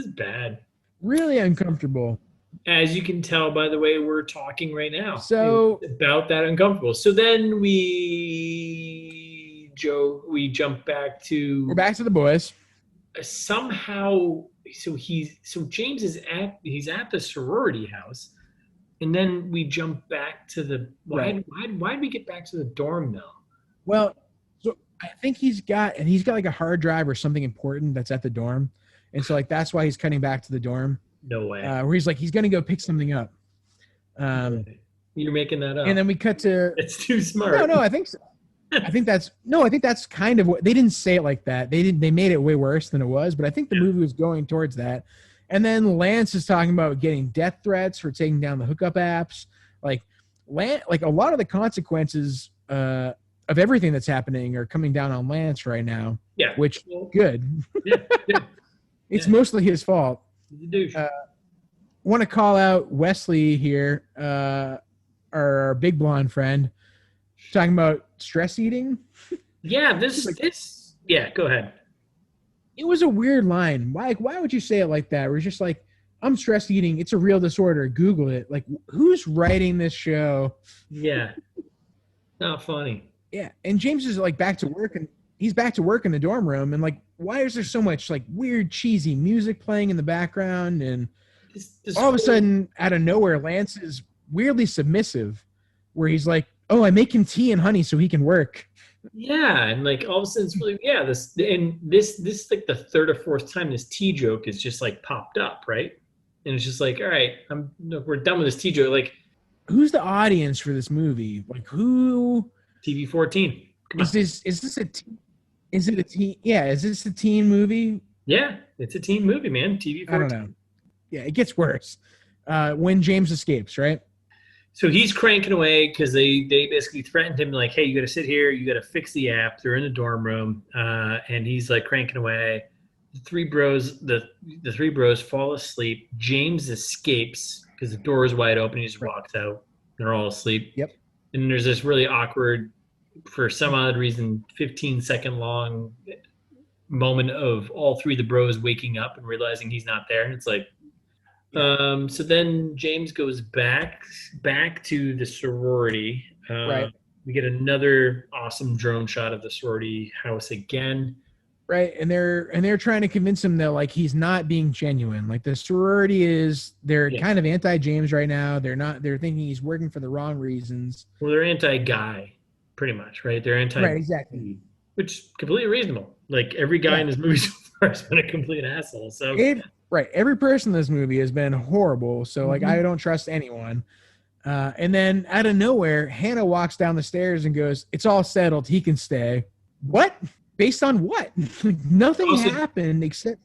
bad. Really uncomfortable. As you can tell by the way we're talking right now, it's So about that uncomfortable. So then we jump back we're to back to the boys. somehow. So James he's at the sorority house, and then we jump back to the Right. why did we get back to the dorm though? Well, so I think he's got like a hard drive or something important that's at the dorm, and so like that's why he's cutting back to the dorm. No way. Where he's like he's gonna go pick something up. You're making that up. And then we cut to. It's too smart. No, I think so. I think that's kind of what they didn't say it like that. They made it way worse than it was, but I think the movie was going towards that. And then Lance is talking about getting death threats for taking down the hookup apps. Like a lot of the consequences of everything that's happening are coming down on Lance right now. Yeah. Which good. Yeah. It's mostly his fault. He's a douche. Want to call out Wesley here, our big blonde friend, talking about stress eating. Yeah, yeah, go ahead. It was a weird line. Why would you say it like that? Where it's just like, I'm stress eating. It's a real disorder. Google it. Like, who's writing this show? Yeah. Not funny. Yeah. And James is like back to work, and he's back to work in the dorm room. And like, why is there so much like weird, cheesy music playing in the background? And all of a sudden, out of nowhere, Lance is weirdly submissive, where he's like, oh, I make him tea and honey so he can work. Yeah, and like all of a sudden it's really this like the third or fourth time this tea joke is just like popped up, right? And it's just like, all right, we're done with this tea joke. Like, who's the audience for this movie? Like, who? TV 14. Is this a teen? Is it a teen? Yeah, is this a teen movie? Yeah, it's a teen movie, man. TV 14. I don't know. Yeah, it gets worse when James escapes, right? So he's cranking away because they basically threatened him like, hey, you got to sit here, you got to fix the app. They're in the dorm room, and he's like cranking away. The three bros fall asleep. James escapes because the door is wide open. He just walks out. They're all asleep. Yep. And there's this really awkward, for some odd reason, 15-second long moment of all three of the bros waking up and realizing he's not there. And it's like, so then James goes back to the sorority. Right. We get another awesome drone shot of the sorority house again. Right. And they're trying to convince him that like he's not being genuine. Like the sorority they're kind of anti-James right now. They're thinking he's working for the wrong reasons. Well, they're anti-guy, pretty much, right? They're anti. Right, exactly. Which is completely reasonable. Like every guy in this movie so far has been a complete asshole. So right. Every person in this movie has been horrible. So like I don't trust anyone. And then out of nowhere, Hannah walks down the stairs and goes, "It's all settled. He can stay." What? Based on what? Nothing happened except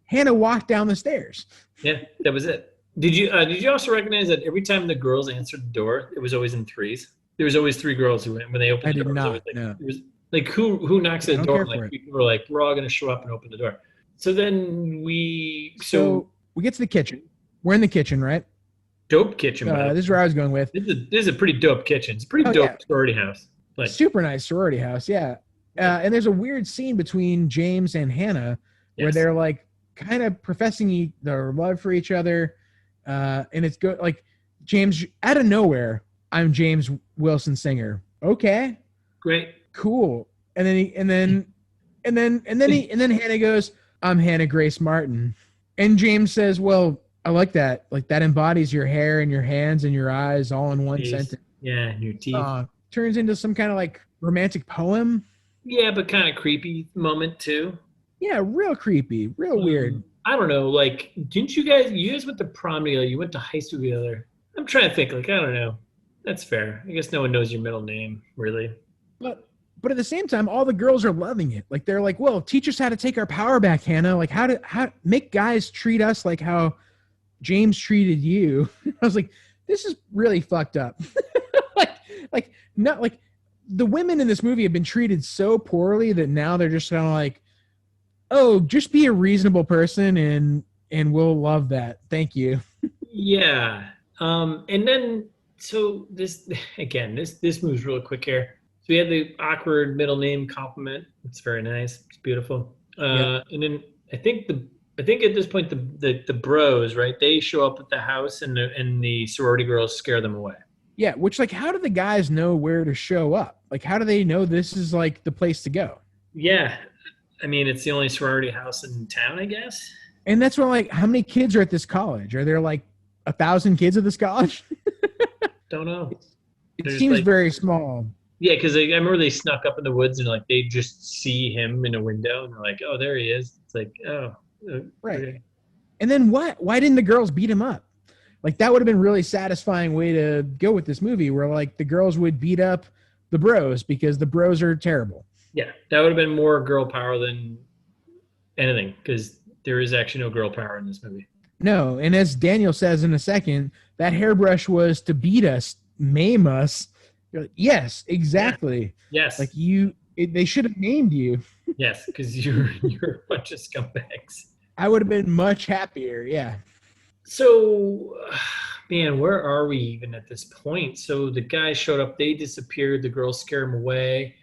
Hannah walked down the stairs. Yeah, that was it. Did you also recognize that every time the girls answered the door, it was always in threes? There was always three girls who went when they opened the door. I did not. It was like who knocks at the door? Like people were like, we're all going to show up and open the door. So then we get to the kitchen. We're in the kitchen, right? Dope kitchen. This is where I was going with. This is a pretty dope kitchen. It's a pretty dope sorority house. Like super nice sorority house, yeah. And there's a weird scene between James and Hannah where they're like kind of professing their love for each other, and it's good. Like James, out of nowhere, I'm James Wilson Singer. Okay, great, cool. And then Hannah goes, "I'm Hannah Grace Martin," and James says, "Well, I like that. Like that embodies your hair and your hands and your eyes all in one sentence." Yeah, and your teeth. Turns into some kind of like romantic poem. Yeah, but kind of creepy moment too. Yeah, real creepy, real weird. I don't know. Like, didn't you guys went to prom together? You went to high school together. I'm trying to think. Like, I don't know. That's fair. I guess no one knows your middle name, really. But at the same time, all the girls are loving it. Like, they're like, "Well, teach us how to take our power back, Hannah. Like, how make guys treat us like how James treated you." I was like, this is really fucked up. like not like. The women in this movie have been treated so poorly that now they're just kind of like, "Oh, just be a reasonable person and we'll love that. Thank you." Yeah. And then So this moves real quick here. So we had the awkward middle name compliment. It's very nice. It's beautiful. Yeah. And then I think at this point the bros, right? They show up at the house and the sorority girls scare them away. Yeah, which like how do the guys know where to show up? Like how do they know this is like the place to go? Yeah. I mean, it's the only sorority house in town, I guess. And that's what like how many kids are at this college? Are there like 1,000 kids at this college? Don't know. It seems like, very small. Yeah, because I remember they snuck up in the woods and like they just see him in a window and they're like, "Oh, there he is." It's like, "Oh, right." Okay. And then what? Why didn't the girls beat him up? Like that would have been really satisfying way to go with this movie, where like the girls would beat up the bros because the bros are terrible. Yeah, that would have been more girl power than anything, because there is actually no girl power in this movie. No, and as Daniel says in a second, that hairbrush was to beat us, maim us. Like, yes, exactly. Yeah. Yes. Like they should have named you. Yes, because you're a bunch of scumbags. I would have been much happier. Yeah. So, man, where are we even at this point? So the guys showed up, they disappeared, the girls scared them away.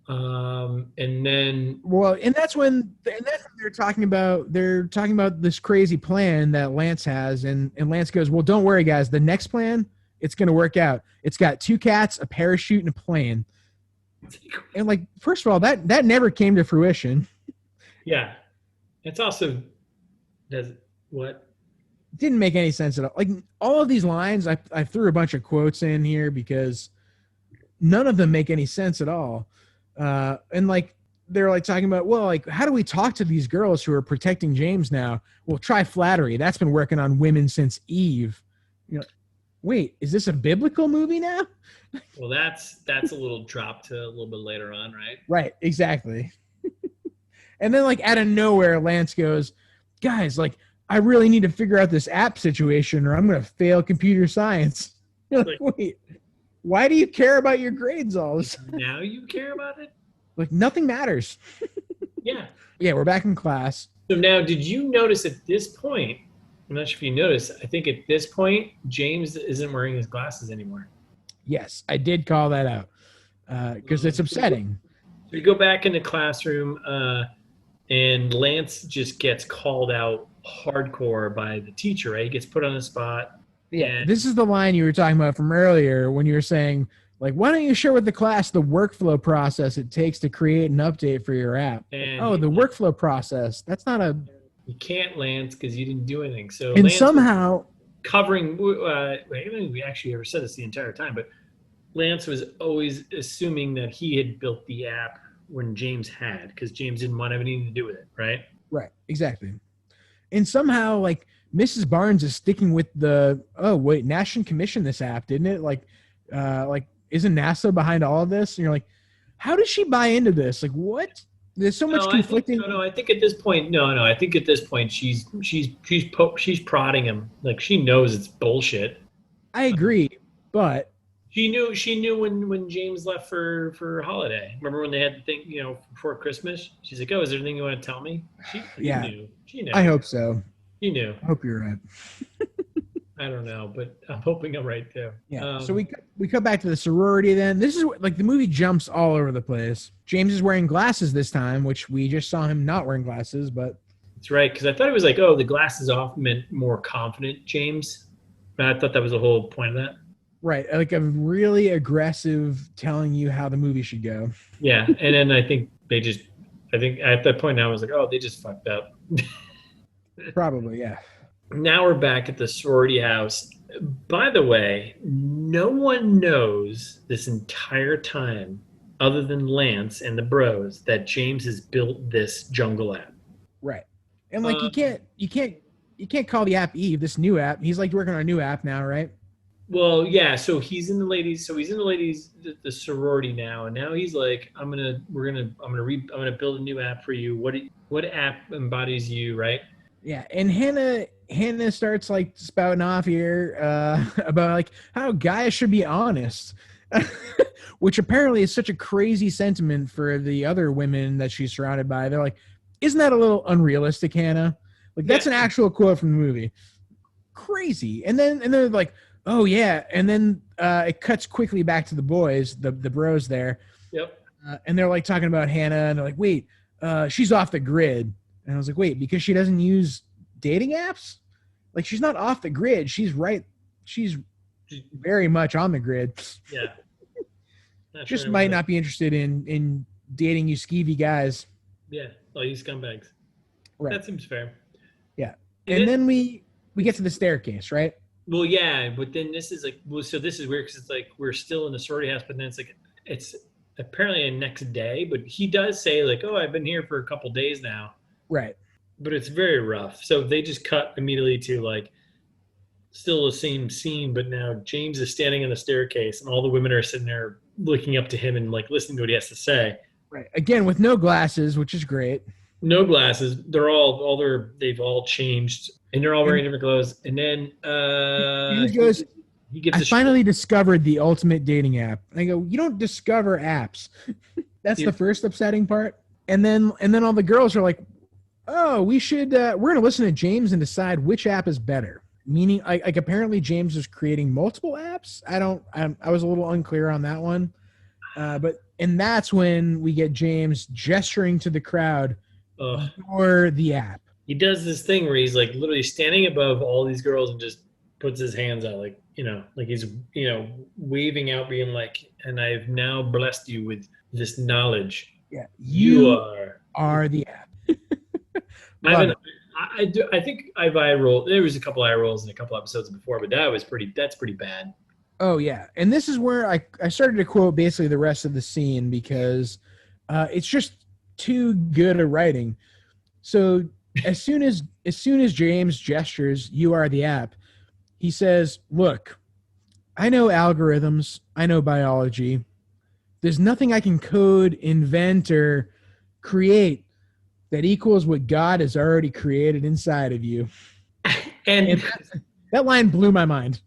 And then and that's when they're talking about this crazy plan that Lance has, and Lance goes, "Well, don't worry, guys. The next plan, it's going to work out. It's got 2 cats, a parachute, and a plane." And like, first of all, that never came to fruition. Yeah, it's also what didn't make any sense at all. Like all of these lines, I threw a bunch of quotes in here because none of them make any sense at all. And like they're like talking about, well, like how do we talk to these girls who are protecting James now? Well, try flattery. That's been working on women since Eve. You know, wait, is this a biblical movie now? Well, that's a little drop to a little bit later on, right? Right, exactly. And then like out of nowhere, Lance goes, "Guys, like I really need to figure out this app situation or I'm going to fail computer science." You're like, wait, why do you care about your grades all of a sudden? Now you care about it? Like nothing matters. Yeah. Yeah, we're back in class. So now, did you notice at this point, I'm not sure if you noticed, I think at this point, James isn't wearing his glasses anymore. Yes, I did call that out because it's upsetting. So we go back in the classroom and Lance just gets called out hardcore by the teacher, right? He gets put on the spot. Yeah, this is the line you were talking about from earlier when you were saying, like, why don't you share with the class the workflow process it takes to create an update for your app? The workflow process. That's not a... You can't, Lance, because you didn't do anything. So and Lance somehow... covering... I don't think we actually ever said this the entire time, but Lance was always assuming that he had built the app when James had, because James didn't want anything to do with it, right? Right, exactly. And somehow, like, Mrs. Barnes is sticking with NASA commissioned this app, didn't it? Like, isn't NASA behind all of this? And you're like, how does she buy into this? Like, what? There's so much conflicting. I think at this point, I think at this point she's prodding him. Like she knows it's bullshit. I agree, but she knew when James left for holiday. Remember when they had the thing, before Christmas? She's like, "Oh, is there anything you want to tell me?" She knew. She knew. I hope so. She knew. I hope you're right. I don't know, but I'm hoping I'm right too. Yeah. So we come back to the sorority then. This is like the movie jumps all over the place. James is wearing glasses this time, which we just saw him not wearing glasses, but that's right, because I thought it was like, oh, the glasses off meant more confident James. I thought that was the whole point of that. Right, like a really aggressive telling you how the movie should go. Yeah, and then I think at that point I was like, oh, they just fucked up. Probably, yeah. Now we're back at the sorority house. By the way, no one knows this entire time, other than Lance and the bros, that James has built this jungle app. Right, and like you can't call the app Eve. This new app. He's like working on a new app now, right? Well, yeah. So he's in the ladies. The sorority now, and now he's like, I'm gonna build a new app for you. What app embodies you, right? Yeah, and Hannah starts like spouting off here about like how guys should be honest, which apparently is such a crazy sentiment for the other women that she's surrounded by. They're like, isn't that a little unrealistic, Hannah? Like that's an actual quote from the movie. Crazy. And then they're like, Oh yeah, and then it cuts quickly back to the boys, the bros there. Yep. And they're like talking about Hannah, and they're like, "Wait, she's off the grid." And I was like, "Wait, because she doesn't use dating apps? Like she's not off the grid. She's right. She's very much on the grid. Yeah. Just might not be interested in dating you skeevy guys." Yeah, all you scumbags. Right. That seems fair. Yeah, and then we get to the staircase, right? Well, yeah, but then this is like, well, so this is weird because it's like we're still in the sorority house, but then it's like it's apparently a next day. But he does say like, "Oh, I've been here for a couple days now." Right. But it's very rough. So they just cut immediately to like still the same scene, but now James is standing on the staircase, and all the women are sitting there looking up to him and like listening to what he has to say. Right. Again, with no glasses, which is great. No glasses. They've all changed, and they're all wearing different clothes. And then he goes, he gives. I finally discovered the ultimate dating app. And I go, you don't discover apps. That's the first upsetting part. And then all the girls are like, oh, we should. We're going to listen to James and decide which app is better. Meaning, like apparently James is creating multiple apps. I was a little unclear on that one. And that's when we get James gesturing to the crowd for the app. He does this thing where he's like literally standing above all these girls and just puts his hands out like he's, waving out, being like, and I've now blessed you with this knowledge. Yeah. You are the app. I think eye roll. There was a couple eye rolls in a couple episodes before, but that's pretty bad. Oh yeah. And this is where I started to quote basically the rest of the scene because it's just too good a writing. So as soon as James gestures, you are the app, he says, look, I know algorithms, I know biology. There's nothing I can code, invent, or create that equals what God has already created inside of you. And that line blew my mind.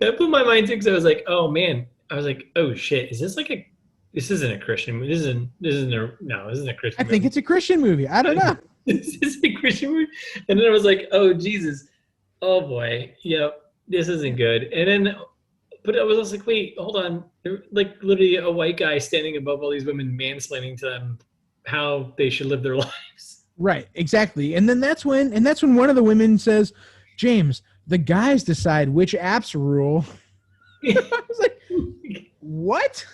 That blew my mind too, because I was like, oh man. I was like, oh shit, is this like this isn't a Christian movie. This isn't a Christian movie. I think it's a Christian movie. I don't know. This is a Christian movie. And then I was like, oh Jesus. Oh boy. Yep. This isn't good. And then but I was also like, wait, hold on. They're like literally a white guy standing above all these women mansplaining to them how they should live their lives. Right, exactly. And then that's when one of the women says, James, the guys decide which apps rule. I was like, what?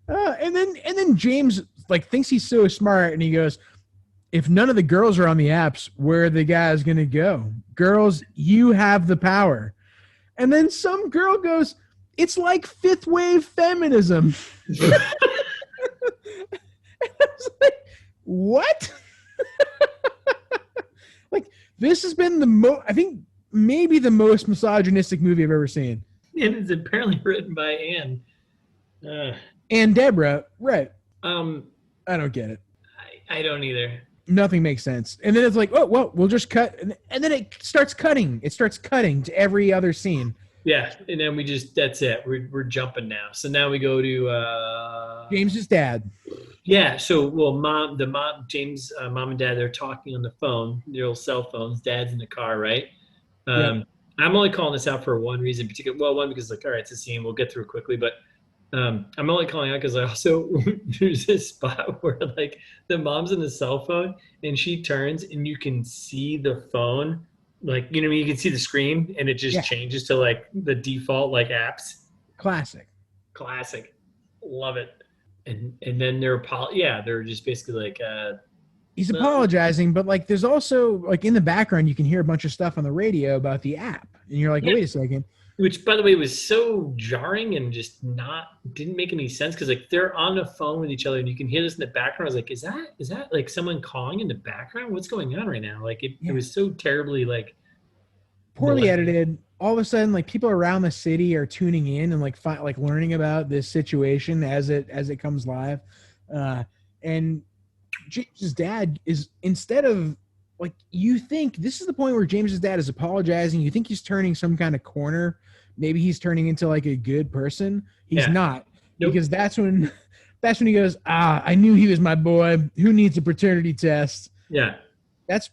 And then James like thinks he's so smart, and he goes, if none of the girls are on the apps, where are the guys going to go? Girls, you have the power. And then some girl goes, it's like fifth wave feminism. And I was like, what? Like, this has been I think maybe the most misogynistic movie I've ever seen. And it's apparently written by Anne. And Deborah, right. I don't get it. I don't either. Nothing makes sense. And then it's like, oh, well, we'll just cut. And then it starts cutting. It starts cutting to every other scene. Yeah, and then that's it. We're jumping now. So now we go to James's dad. Yeah, so James' mom and dad, they're talking on the phone, their old cell phones. Dad's in the car, right? I'm only calling this out for one reason in particular. Well, one, because like, all right, it's a scene, we'll get through it quickly, but I'm only calling out because I also there's this spot where like the mom's in the cell phone and she turns and you can see the phone, like, you can see the screen and it just changes to like the default like apps. Classic. Love it. And then they're just basically like he's apologizing, but like there's also like in the background you can hear a bunch of stuff on the radio about the app, and you're like, wait a second. Which, by the way, was so jarring and just didn't make any sense, because like they're on the phone with each other and you can hear this in the background. I was like, is that like someone calling in the background? What's going on right now? Like it was so terribly like poorly edited. All of a sudden, like people around the city are tuning in and like learning about this situation as it comes live, and James's dad is, instead of like, you think this is the point where James's dad is apologizing. You think he's turning some kind of corner. Maybe he's turning into like a good person. He's not, because that's when he goes, I knew he was my boy. Who needs a paternity test? Yeah. That's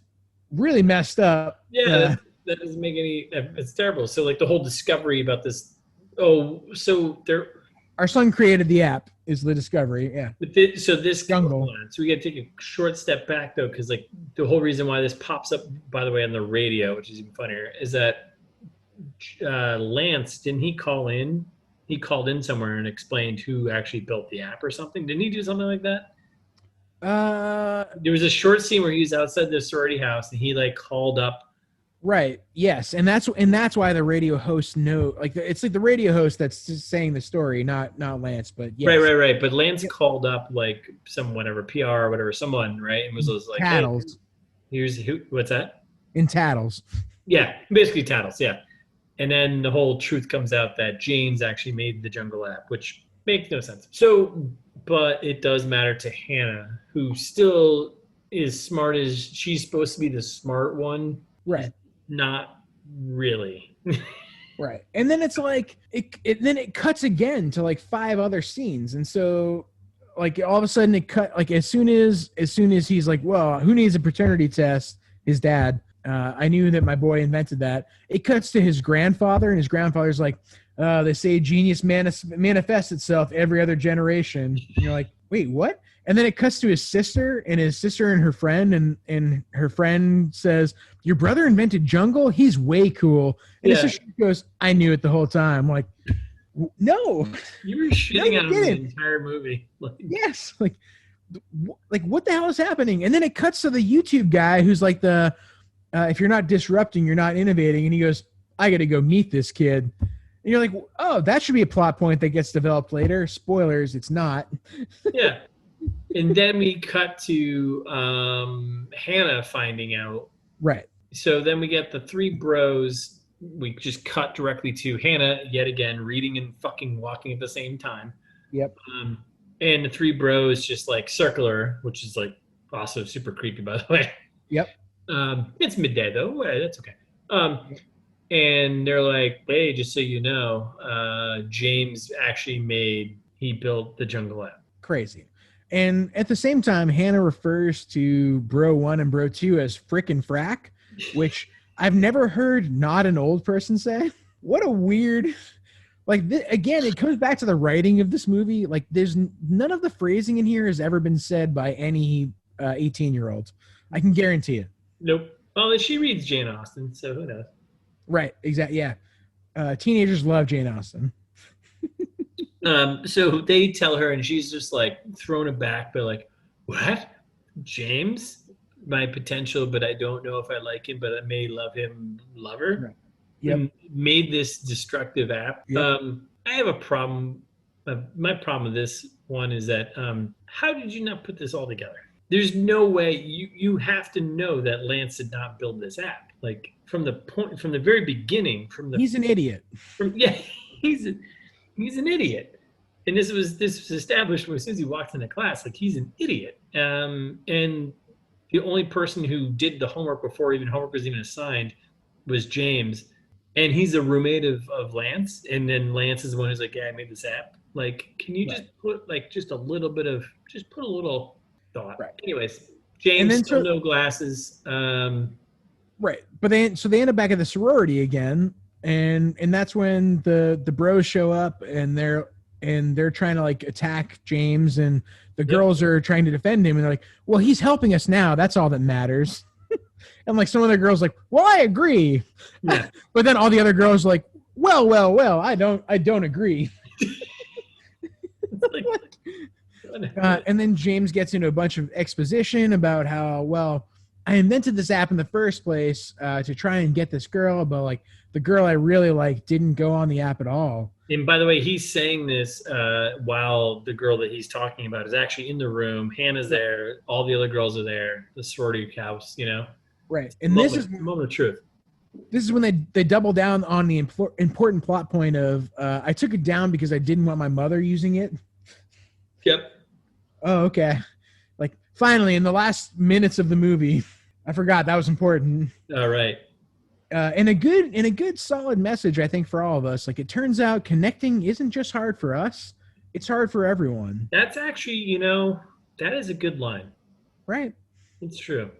really messed up. Yeah. that doesn't make any. It's terrible. So like the whole discovery about this. Oh, so there. Our son created the app. Is the discovery? Yeah. So this jungle. So we got to take a short step back though, because like the whole reason why this pops up, by the way, on the radio, which is even funnier, is that Lance, didn't he call in? He called in somewhere and explained who actually built the app or something. Didn't he do something like that? There was a short scene where he was outside the sorority house and he like called up. Right. Yes, and that's why the radio host it's like the radio host that's just saying the story, not Lance, but yes. Right. But Lance called up like some whatever PR or whatever, someone, right, and was like, Tattles. Hey, here's who. What's that? In Tattles. Yeah, basically Tattles. Yeah, and then the whole truth comes out that James actually made the Jungle app, which makes no sense. So, but it does matter to Hannah, who still is smart as she's supposed to be the smart one. Right. Not really. Right. And then it's like then it cuts again to like 5 other scenes. And so like all of a sudden it cut like as soon as he's like, well, who needs a paternity test? His dad. I knew that my boy invented that. It cuts to his grandfather, and his grandfather's like, they say genius manifests itself every other generation. And you're like, wait, what? And then it cuts to his sister and her friend, and her friend says, your brother invented jungle? He's way cool. And his sister goes, I knew it the whole time. I'm like, no. You were shitting on the entire movie. Yes. Like what the hell is happening? And then it cuts to the YouTube guy who's like if you're not disrupting, you're not innovating. And he goes, I got to go meet this kid. And you're like, oh, that should be a plot point that gets developed later. Spoilers, it's not. Yeah. And then we cut to Hannah finding out. Right. So then we get the 3 bros. We just cut directly to Hannah yet again, reading and fucking walking at the same time. Yep. And the 3 bros just like circular, which is like also super creepy, by the way. Yep. It's midday though. Well, that's okay. And they're like, hey, just so you know, James actually built the Jungle app. Crazy. And at the same time, Hannah refers to Bro 1 and Bro 2 as frickin' frack, which I've never heard not an old person say. What a weird... Like, again, it comes back to the writing of this movie. Like, there's none of the phrasing in here has ever been said by any 18-year-old. I can guarantee it. Nope. Well, she reads Jane Austen, so who knows? Right. Exactly. Yeah. Teenagers love Jane Austen. So they tell her, and she's just like thrown aback, but like, what? James, my potential, but I don't know if I like him, but I may love him. Lover. Right. Yep. Made this destructive app. Yep. I have a problem. My problem with this one is that how did you not put this all together? There's no way you have to know that Lance did not build this app. Like from the very beginning. He's an idiot. He's an idiot. And this was established as soon as he walked into class. Like he's an idiot. And the only person who did the homework before even homework was even assigned was James. And he's a roommate of Lance. And then Lance is the one who's like, yeah, I made this app. Like, can you just put just a little bit of, just put a little thought. Right. Anyways, James, still no glasses. Right. But they end up back at the sorority again. And that's when the bros show up and they're trying to like attack James, and the girls are trying to defend him, and they're like, well, he's helping us now. That's all that matters. And like some of the girls like, well, I agree. Yeah. But then all the other girls like, well, I don't agree. And then James gets into a bunch of exposition about how, well, I invented this app in the first place to try and get this girl, but like the girl I really like didn't go on the app at all. And by the way, he's saying this while the girl that he's talking about is actually in the room. Hannah's there. All the other girls are there. The sorority house, you know? Right. And this is the moment of truth. This is when they double down on the important plot point of I took it down because I didn't want my mother using it. Yep. Oh, okay. Like finally in the last minutes of the movie, I forgot that was important. All right. And a good solid message, I think, for all of us. Like it turns out connecting isn't just hard for us. It's hard for everyone. That's actually, that is a good line. Right. It's true.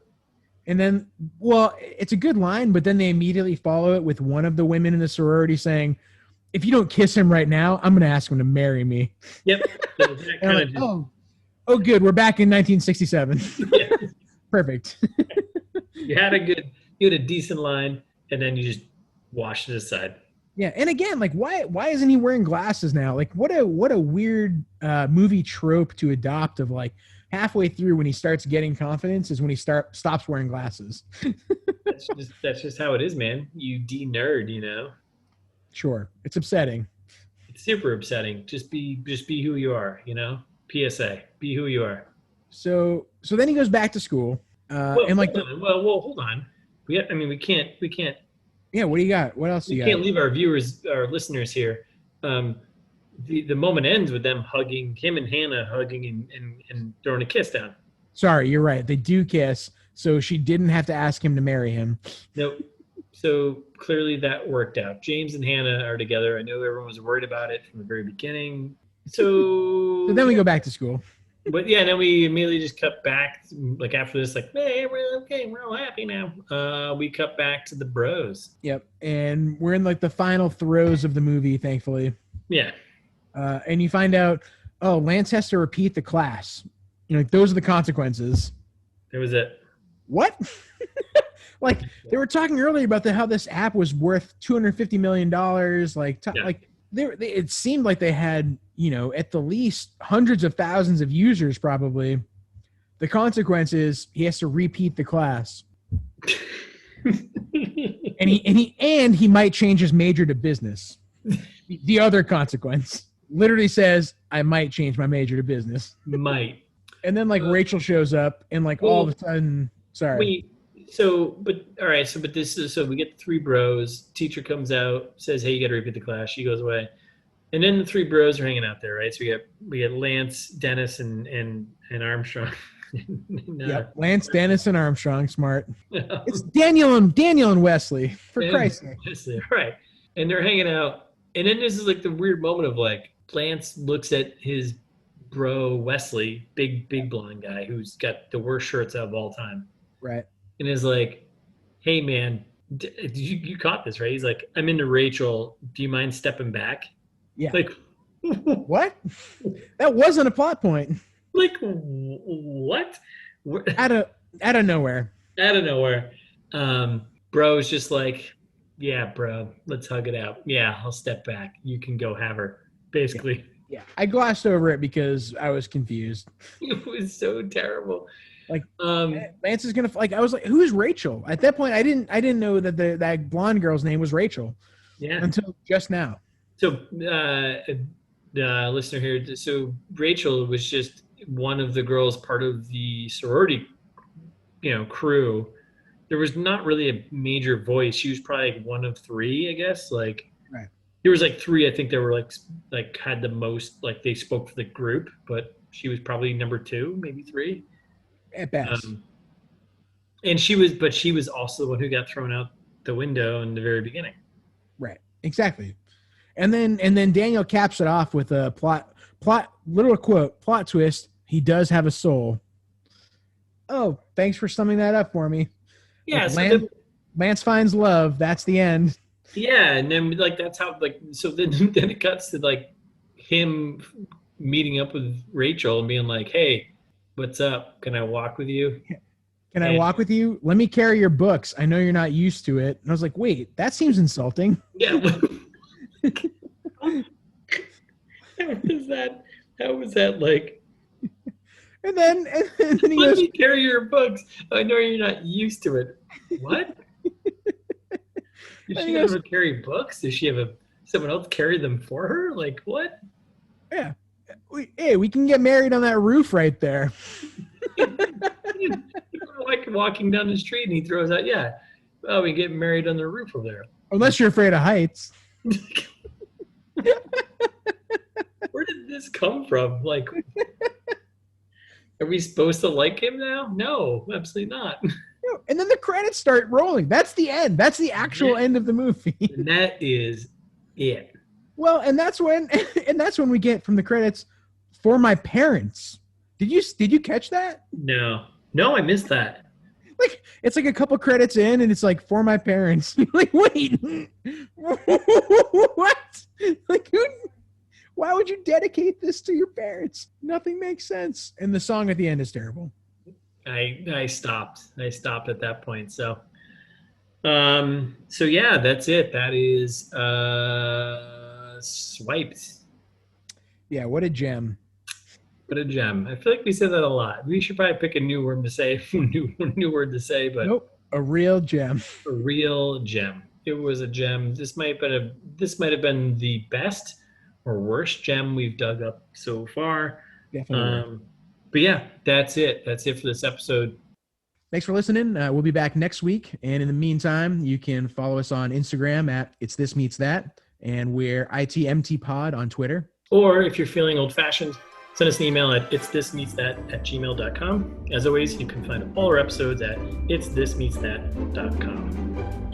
And then, well, it's a good line, but then they immediately follow it with one of the women in the sorority saying, if you don't kiss him right now, I'm going to ask him to marry me. Yep. So that and I'm like, oh, good. We're back in 1967. Yeah. Perfect. You had a decent line, and then you just washed it aside. Yeah, and again, like, why isn't he wearing glasses now? Like, what a weird movie trope to adopt of like halfway through when he starts getting confidence is when he stops wearing glasses. that's just how it is, man. You nerd, you know. Sure, it's upsetting. It's super upsetting. Just be who you are, you know. PSA: be who you are. So then he goes back to school, and like, hold on. We can't. Yeah, what do you got? What else do you got? We can't leave our listeners here. The moment ends with them hugging, him and Hannah hugging and throwing a kiss down. Sorry, you're right. They do kiss, so she didn't have to ask him to marry him. Nope. So clearly that worked out. James and Hannah are together. I know everyone was worried about it from the very beginning. So then we go back to school. But yeah, then we immediately just cut back, like after this, like, hey, we're okay, we're all happy now. We cut back to the bros. Yep, and we're in like the final throes of the movie, thankfully. Yeah. And you find out, oh, Lance has to repeat the class. You know, like, those are the consequences. That was it. What? Like, they were talking earlier about how this app was worth $250 million. It seemed like they had, you know, at the least hundreds of thousands of users probably. The consequence is he has to repeat the class. and he might change his major to business. The other consequence literally says, I might change my major to business. Might. And then like Rachel shows up and like all of a sudden, sorry. So we get the three bros. Teacher comes out, says, "Hey, you got to repeat the class." She goes away, and then the three bros are hanging out there, right? So we get Lance, Dennis, and Armstrong. Yep, Lance, Dennis, and Armstrong. Smart. It's Daniel and Wesley, for Christ's sake. Wesley, right? And they're hanging out, and then this is like the weird moment of like Lance looks at his bro Wesley, big blonde guy who's got the worst shirts of all time, right? And is like, hey, man, you caught this, right? He's like, I'm into Rachel. Do you mind stepping back? Yeah. Like, what? That wasn't a plot point. Like, what? Out of nowhere. Out of nowhere. Bro is just like, yeah, bro, let's hug it out. Yeah, I'll step back. You can go have her, basically. Yeah. I glossed over it because I was confused. It was so terrible. Like, Lance is gonna like. I was like, "Who's Rachel?" At that point, I didn't know that that blonde girl's name was Rachel. Yeah. Until just now. So, listener here. So Rachel was just one of the girls, part of the sorority, crew. There was not really a major voice. She was probably like one of three, I guess. Like, right. There was like three. I think they were like had the most. Like they spoke for the group, but she was probably number two, maybe three. At best. And she was also the one who got thrown out the window in the very beginning. Right. Exactly. And then Daniel caps it off with a plot twist. He does have a soul. Oh, thanks for summing that up for me. Yeah. Like, Lance finds love. That's the end. Yeah. And then like, that's how so then it cuts to like him meeting up with Rachel and being like, hey, what's up? Can I walk with you? Can I walk with you? Let me carry your books. I know you're not used to it. And I was like, wait, that seems insulting. Yeah. How was that like? And then he Let goes, me carry your books. I know you're not used to it. What? Did she ever carry books? Does she have someone else carry them for her? Like what? Yeah. Hey, we can get married on that roof right there. Like walking down the street and he throws out, yeah, oh, we get married on the roof over there. Unless you're afraid of heights. Where did this come from? Like, are we supposed to like him now? No, absolutely not. And then the credits start rolling. That's the end. That's the actual end of the movie. And that is it. Well, and that's when we get from the credits, for my parents. Did you catch that? No, I missed that. Like it's like a couple credits in, and it's like for my parents. Like, wait, what? Like, why would you dedicate this to your parents? Nothing makes sense. And the song at the end is terrible. I stopped at that point. So yeah, that's it. That is Swiped. Yeah, what a gem. What a gem. I feel like we say that a lot. We should probably pick a new word to say, new word to say, but nope, a real gem. A real gem. It was a gem. This might have been the best or worst gem we've dug up so far. Definitely. But yeah, that's it. That's it for this episode. Thanks for listening. We'll be back next week. And in the meantime, you can follow us on Instagram at It's This Meets That. And we're ITMTpod on Twitter. Or if you're feeling old-fashioned, send us an email at itsthismeetsthat@gmail.com. As always, you can find all our episodes at itsthismeetsthat.com.